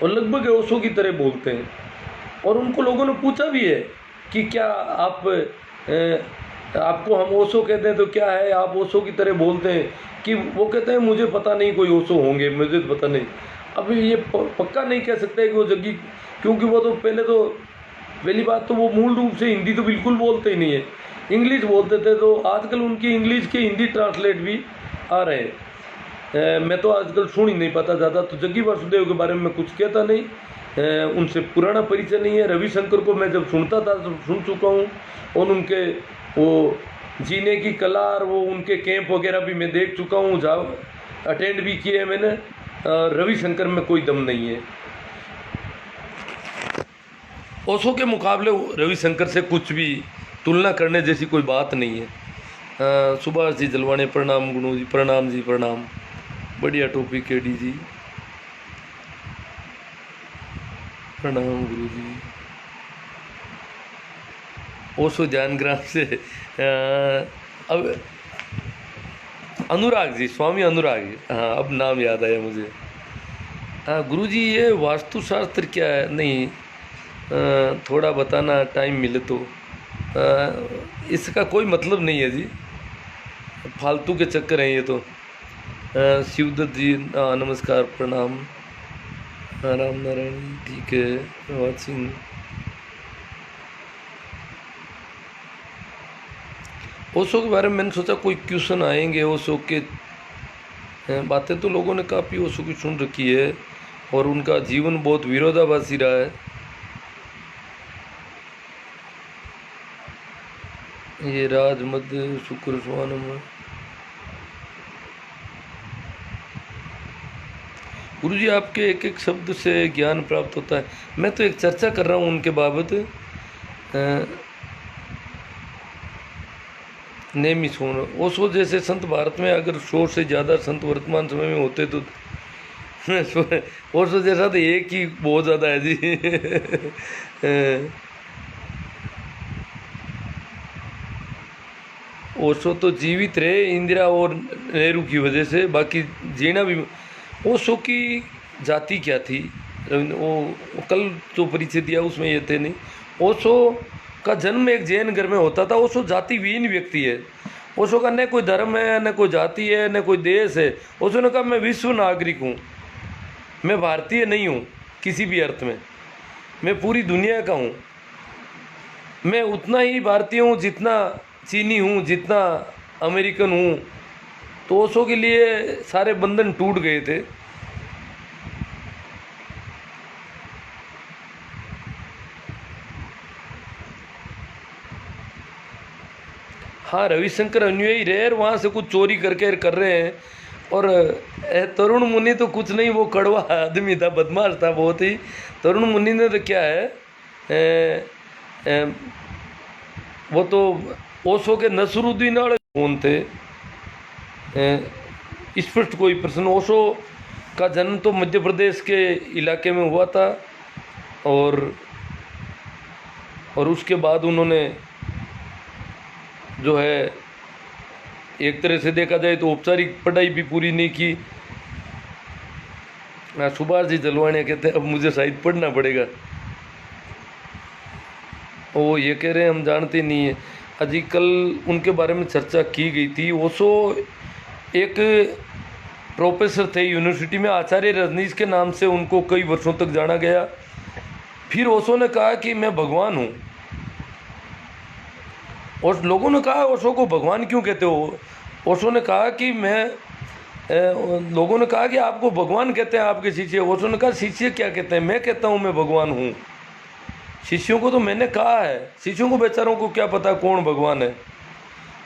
और लगभग ओशो की तरह बोलते हैं। और उनको लोगों ने पूछा भी है कि क्या आपको हम ओशो कहते हैं तो क्या है, आप ओशो की तरह बोलते हैं कि वो कहते हैं मुझे पता नहीं कोई ओशो होंगे, मुझे तो पता नहीं। अभी ये पक्का नहीं कह सकते कि वो जग्गी, क्योंकि वो तो पहली बात तो वो मूल रूप से हिंदी तो बिल्कुल बोलते ही नहीं है, इंग्लिश बोलते थे। तो आजकल उनकी इंग्लिश के हिंदी ट्रांसलेट भी आ रहे हैं। मैं तो आजकल सुन ही नहीं पाता ज़्यादा, तो जग्गी वासुदेव के बारे में मैं कुछ कहता नहीं। उनसे पुराना परिचय नहीं है। रविशंकर को मैं जब सुनता था तो सुन चुका हूँ, और उनके वो जीने की कला और वो उनके कैंप वगैरह भी मैं देख चुका हूँ, जहाँ अटेंड भी किए हैं मैंने। रविशंकर में कोई दम नहीं है। ओशो के मुकाबले रविशंकर से कुछ भी तुलना करने जैसी कोई बात नहीं है। सुभाष जी जलवाने, प्रणाम गुणू जी, प्रणाम जी, प्रणाम। बढ़िया टॉपिक के डी जी, प्रणाम गुरु जी। ओशो ज्ञानग्राम से अब अनुराग जी, स्वामी अनुराग जी, हाँ अब नाम याद आया मुझे। हाँ गुरु जी, ये वास्तुशास्त्र क्या है? नहीं, थोड़ा बताना टाइम मिले तो। इसका कोई मतलब नहीं है जी, फालतू के चक्कर हैं ये तो। शिवदत्त जी नमस्कार, प्रणाम। राम नारायण, ठीक है, वाचिंग। ओशो के बारे में मैंने सोचा कोई क्वेश्चन आएंगे। ओशो के बातें तो लोगों ने काफ़ी ओशो की सुन रखी है, और उनका जीवन बहुत विरोधाभासी रहा है। ये राज मध्य शुक्र स्वानम। गुरु जी, आपके एक एक शब्द से ज्ञान प्राप्त होता है। मैं तो एक चर्चा कर रहा हूँ उनके बाबत। नेमी सोन ओशो जैसे संत भारत में अगर 100 से ज़्यादा संत वर्तमान समय में होते तो ओशो जैसा तो एक ही बहुत ज़्यादा है जी। ओशो तो जीवित रहे इंदिरा और नेहरू की वजह से, बाकी जीना भी। ओशो की जाति क्या थी, वो कल जो परिचय दिया उसमें ये थे नहीं। ओशो का जन्म एक जैन घर में होता था। ओशो जातिविहीन व्यक्ति है। ओशो का न कोई धर्म है, न कोई जाति है, न कोई देश है। ओशो ने कहा मैं विश्व नागरिक हूँ, मैं भारतीय नहीं हूँ किसी भी अर्थ में, मैं पूरी दुनिया का हूँ। मैं उतना ही भारतीय हूँ जितना चीनी हूँ, जितना अमेरिकन हूँ। तो ओशो के लिए सारे बंधन टूट गए थे। हाँ, रविशंकर अनुयायी रहे और वहाँ से कुछ चोरी करके कर रहे हैं। और तरुण मुनि तो कुछ नहीं, वो कड़वा आदमी था, बदमाश था बहुत ही। तरुण मुनि ने तो क्या है, वो तो ओशो के नसरुद्दीन वाले कौन थे, स्पष्ट कोई प्रश्न। ओशो का जन्म तो मध्य प्रदेश के इलाके में हुआ था और उसके बाद उन्होंने जो है एक तरह से देखा जाए तो औपचारिक पढ़ाई भी पूरी नहीं की। सुभाष जी जलवाने कहते हैं अब मुझे शायद पढ़ना पड़ेगा, वो ये कह रहे हैं हम जानते नहीं है। अजी कल उनके बारे में चर्चा की गई थी। ओशो एक प्रोफेसर थे यूनिवर्सिटी में, आचार्य रजनीश के नाम से उनको कई वर्षों तक जाना गया। फिर ओशो ने कहा कि मैं भगवान हूँ, और लोगों ने कहा ओशो को भगवान क्यों कहते हो। ओशो ने कहा कि लोगों ने कहा कि आपको भगवान कहते हैं आपके शिष्य। ओशो ने कहा शिष्य क्या कहते हैं, मैं कहता हूँ मैं भगवान हूँ। शिष्यों को तो मैंने कहा है, शिष्यों को बेचारों को क्या पता कौन भगवान है।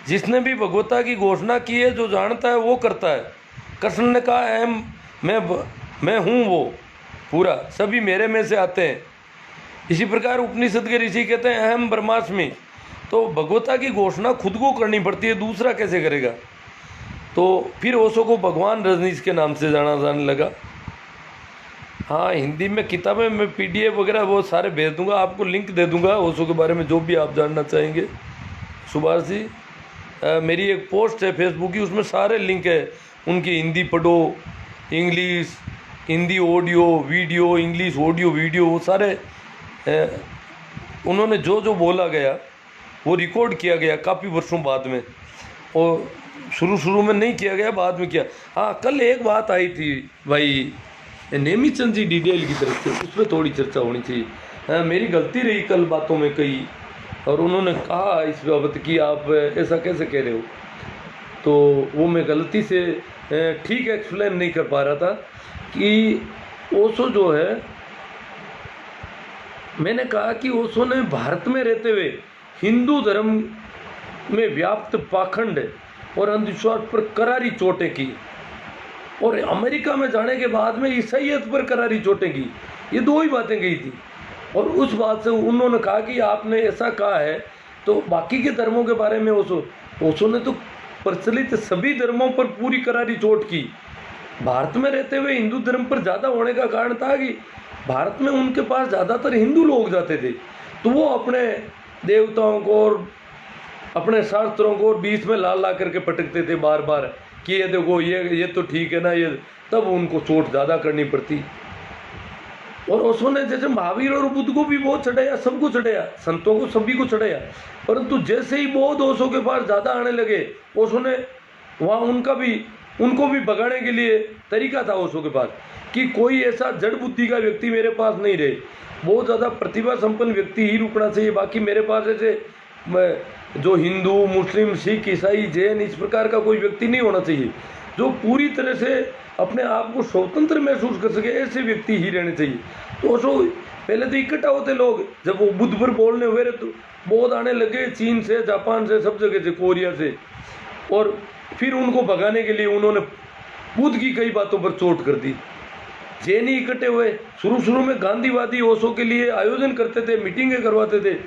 जिसने भी भगवत्ता की घोषणा की है, जो जानता है वो करता है। कृष्ण ने कहा अहम मैं हूँ वो पूरा, सभी मेरे में से आते हैं। इसी प्रकार उपनिषद के ऋषि कहते हैं अहम ब्रह्मास्मि। तो भगवत्ता की घोषणा खुद को करनी पड़ती है, दूसरा कैसे करेगा। तो फिर ओशो को भगवान रजनीश के नाम से जाना जाने लगा। हाँ, हिंदी में किताबें मैं PDF वगैरह वो सारे भेज दूंगा, आपको लिंक दे दूंगा ओशो के बारे में जो भी आप जानना चाहेंगे। सुभाष जी, मेरी एक पोस्ट है फेसबुक की, उसमें सारे लिंक है उनकी। हिंदी पढ़ो, English, Hindi audio video, English audio video, वो सारे उन्होंने जो जो बोला गया वो रिकॉर्ड किया गया काफ़ी वर्षों बाद में, और शुरू में नहीं किया गया, बाद में किया। हाँ, कल एक बात आई थी भाई नेमीचंद जी डिटेल की तरफ से, उसमें थोड़ी चर्चा होनी चाहिए। हाँ, मेरी गलती रही कल बातों में कई, और उन्होंने कहा इस बाबत कि आप ऐसा कैसे कह रहे हो, तो वो मैं गलती से ठीक एक्सप्लेन नहीं कर पा रहा था कि ओशो जो है, मैंने कहा कि ओशो ने भारत में रहते हुए हिंदू धर्म में व्याप्त पाखंड और अंधविश्वास पर करारी चोटें की, और अमेरिका में जाने के बाद में ईसाईयत पर करारी चोटें की। ये दो ही बातें कही थी, और उस बात से उन्होंने कहा कि आपने ऐसा कहा है तो बाकी के धर्मों के बारे में ओशो ने तो प्रचलित सभी धर्मों पर पूरी करारी चोट की। भारत में रहते हुए हिंदू धर्म पर ज़्यादा होने का कारण था कि भारत में उनके पास ज़्यादातर हिंदू लोग जाते थे, तो वो अपने देवताओं को और अपने शास्त्रों को बीच में ला करके पटकते थे बार बार कि ये देखो ये तो ठीक है ना, ये तब उनको चोट ज़्यादा करनी पड़ती। और ओशो ने जैसे महावीर और बुद्ध को भी बहुत चढ़ाया, सबको चढ़ाया, संतों को सभी को चढ़ाया, परंतु जैसे ही बौद्ध ओशो के पास ज़्यादा आने लगे, ओशो ने वहाँ उनको भी भगाने के लिए तरीका था ओशो के पास कि कोई ऐसा जड़ बुद्धि का व्यक्ति मेरे पास नहीं रहे, बहुत ज़्यादा प्रतिभा संपन्न व्यक्ति ही रुकना चाहिए। बाकी मेरे पास ऐसे जो हिंदू, मुस्लिम, सिख, ईसाई, जैन इस प्रकार का कोई व्यक्ति नहीं होना चाहिए जो पूरी तरह से अपने आप को स्वतंत्र महसूस कर सके, ऐसे व्यक्ति ही रहने चाहिए। तो ओशो पहले तो इकट्ठा होते लोग, जब वो बुद्ध पर बोलने हुए तो बहुत आने लगे, चीन से, जापान से, सब जगह से, कोरिया से, और फिर उनको भगाने के लिए उन्होंने बुद्ध की कई बातों पर चोट कर दी। जैन ही इकट्ठे हुए, शुरू में गांधीवादी ओशो के लिए आयोजन करते थे, मीटिंगें करवाते थे।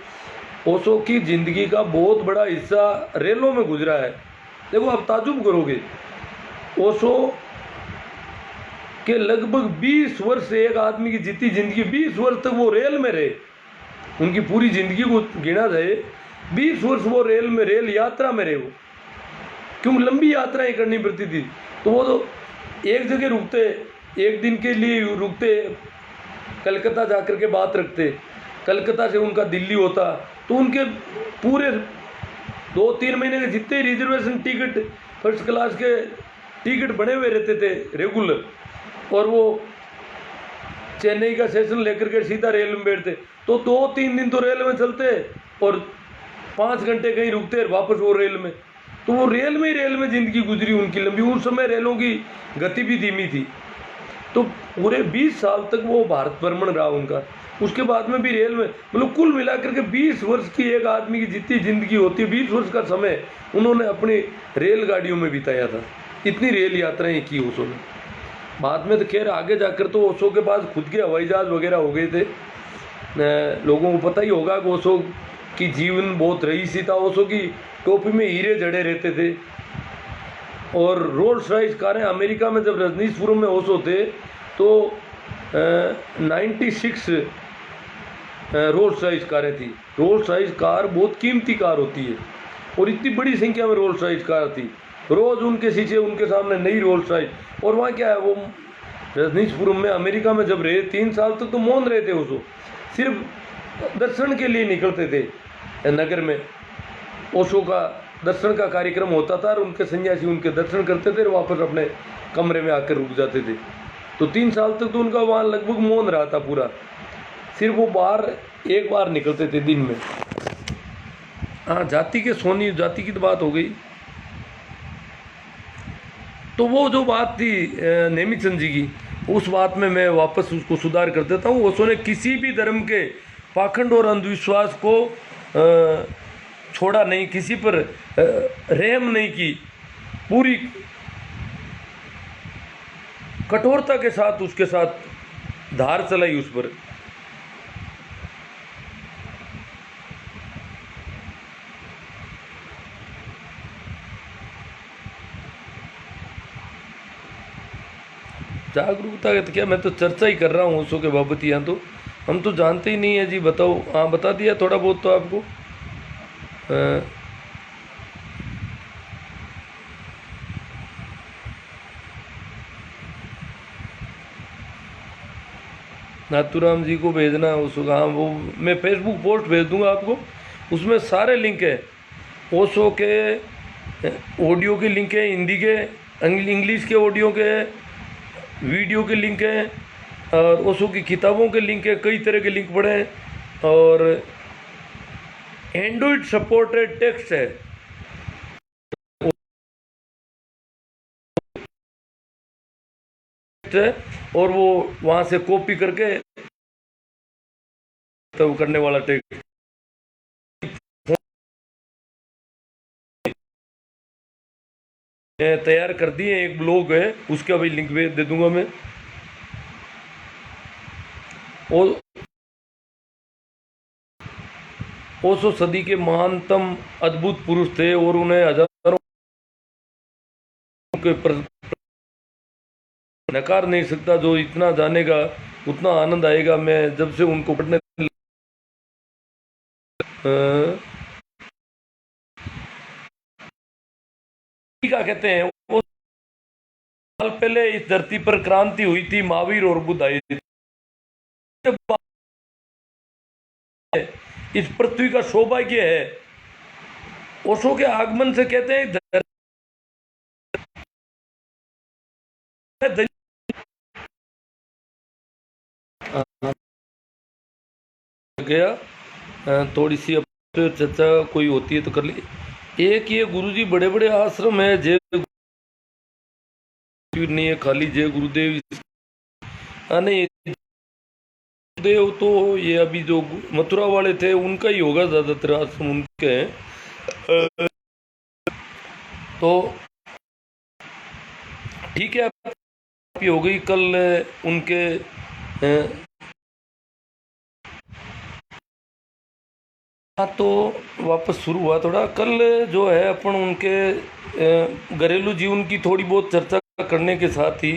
ओशो की जिंदगी का बहुत बड़ा हिस्सा रेलों में गुजरा है। देखो आप ताजुब करोगे, ओशो के लगभग 20 वर्ष एक आदमी की जीती जिंदगी, 20 वर्ष तक वो रेल में रहे। उनकी पूरी जिंदगी को गिना जाए 20 वर्ष वो रेल यात्रा में रहे। वो क्यों लंबी यात्राएं करनी पड़ती थी, तो वो तो एक जगह रुकते, एक दिन के लिए रुकते, कलकत्ता जाकर के बात रखते, कलकत्ता से उनका दिल्ली होता, तो उनके पूरे 2-3 महीने के जितने रिजर्वेशन टिकट, फर्स्ट क्लास के टिकट बने हुए रहते थे रेगुलर, और वो चेन्नई का सेशन लेकर के सीधा रेल में बैठते, तो 2-3 दिन तो रेल में चलते और 5 घंटे कहीं रुकते और वापस वो रेल में। तो वो रेल में ज़िंदगी गुजरी उनकी लंबी। उस समय रेलों की गति भी धीमी थी, तो पूरे 20 साल तक वो भारत भ्रमण रहा उनका। उसके बाद में भी रेल में, मतलब कुल मिलाकर के 20 वर्ष की एक आदमी की जितनी ज़िंदगी होती है, 20 वर्ष का समय उन्होंने अपनी रेलगाड़ियों में बिताया था। इतनी रेल यात्राएं की ओशो ने। बाद में तो खैर आगे जाकर तो ओशो के पास खुद के हवाई जहाज वगैरह हो गए थे, लोगों को पता ही होगा कि ओशो की जीवन बहुत रईसी था। ओशो की टोपी में हीरे जड़े रहते थे और रोल्स रॉयस कारें अमेरिका में जब रजनीशपुरम में ओशो थे तो 96 रोल्स रॉयस कारें थी। रोल्स रॉयस कार बहुत कीमती कार होती है और इतनी बड़ी संख्या में रोल्स रॉयस कार थी। रोज़ उनके शीशे उनके सामने नई रोल्स रॉयस। और वहाँ क्या है, वो रजनीशपुरम में अमेरिका में जब रहे 3 साल तक तो मौन रहे थे। ओशो सिर्फ दर्शन के लिए निकलते थे नगर में। ओशो का दर्शन का कार्यक्रम होता था और उनके सन्यासी उनके दर्शन करते थे और वापस अपने कमरे में आकर रुक जाते थे। तो 3 साल तक तो उनका वहाँ लगभग मौन रहा था पूरा। सिर्फ वो बाहर एक बार निकलते थे दिन में। हाँ, जाति के सोनी, जाति की तो बात हो गई। तो वो जो बात थी नेमीचंद जी की, उस बात में मैं वापस उसको सुधार कर देता हूँ। ओशो ने किसी भी धर्म के पाखंड और अंधविश्वास को छोड़ा नहीं, किसी पर रहम नहीं की, पूरी कठोरता के साथ उसके साथ धार चलाई उस पर। जागरूकता है तो क्या, मैं तो चर्चा ही कर रहा हूँ ओशो के बाबत। यहाँ तो हम तो जानते ही नहीं है जी। बताओ। हाँ, बता दिया थोड़ा बहुत तो आपको। नाथूराम जी को भेजना ओशो का। हाँ, वो मैं फेसबुक पोस्ट भेज दूंगा आपको, उसमें सारे लिंक है। ओशो के ऑडियो के लिंक है, हिंदी के, इंग्लिश के ऑडियो के, वीडियो के लिंक है और ओशो की किताबों के लिंक है। कई तरह के लिंक पड़े हैं और एंड्रॉइड सपोर्टेड टेक्स्ट है। और वो वहाँ से कॉपी करके तो करने वाला टेक्स्ट तैयार कर दिए। एक ब्लॉग है, उसका भी लिंक भेज दे दूंगा मैं। और ओशो सदी के महानतम अद्भुत पुरुष थे और उन्हें हजारों के नकार नहीं सकता। जो इतना जानेगा उतना आनंद आएगा। मैं जब से उनको पढ़ने का कहते हैं, वो साल पहले इस धरती पर क्रांति हुई थी, महावीर और बुद्ध आए थे। इस पृथ्वी का सौभाग्य है। ओशो के आगमन से कहते हैं गया। थोड़ी सी अब चर्चा कोई होती है तो कर ली। एक ये गुरुजी बड़े बड़े आश्रम है, जय नहीं है खाली जय गुरुदेव। नहीं, गुरुदेव तो ये अभी जो मथुरा वाले थे उनका ही होगा, ज्यादातर आश्रम उनके हैं। तो ठीक है, हो गई। कल उनके हाँ, तो वापस शुरू हुआ थोड़ा। कल जो है अपन उनके घरेलू जीवन की थोड़ी बहुत चर्चा करने के साथ ही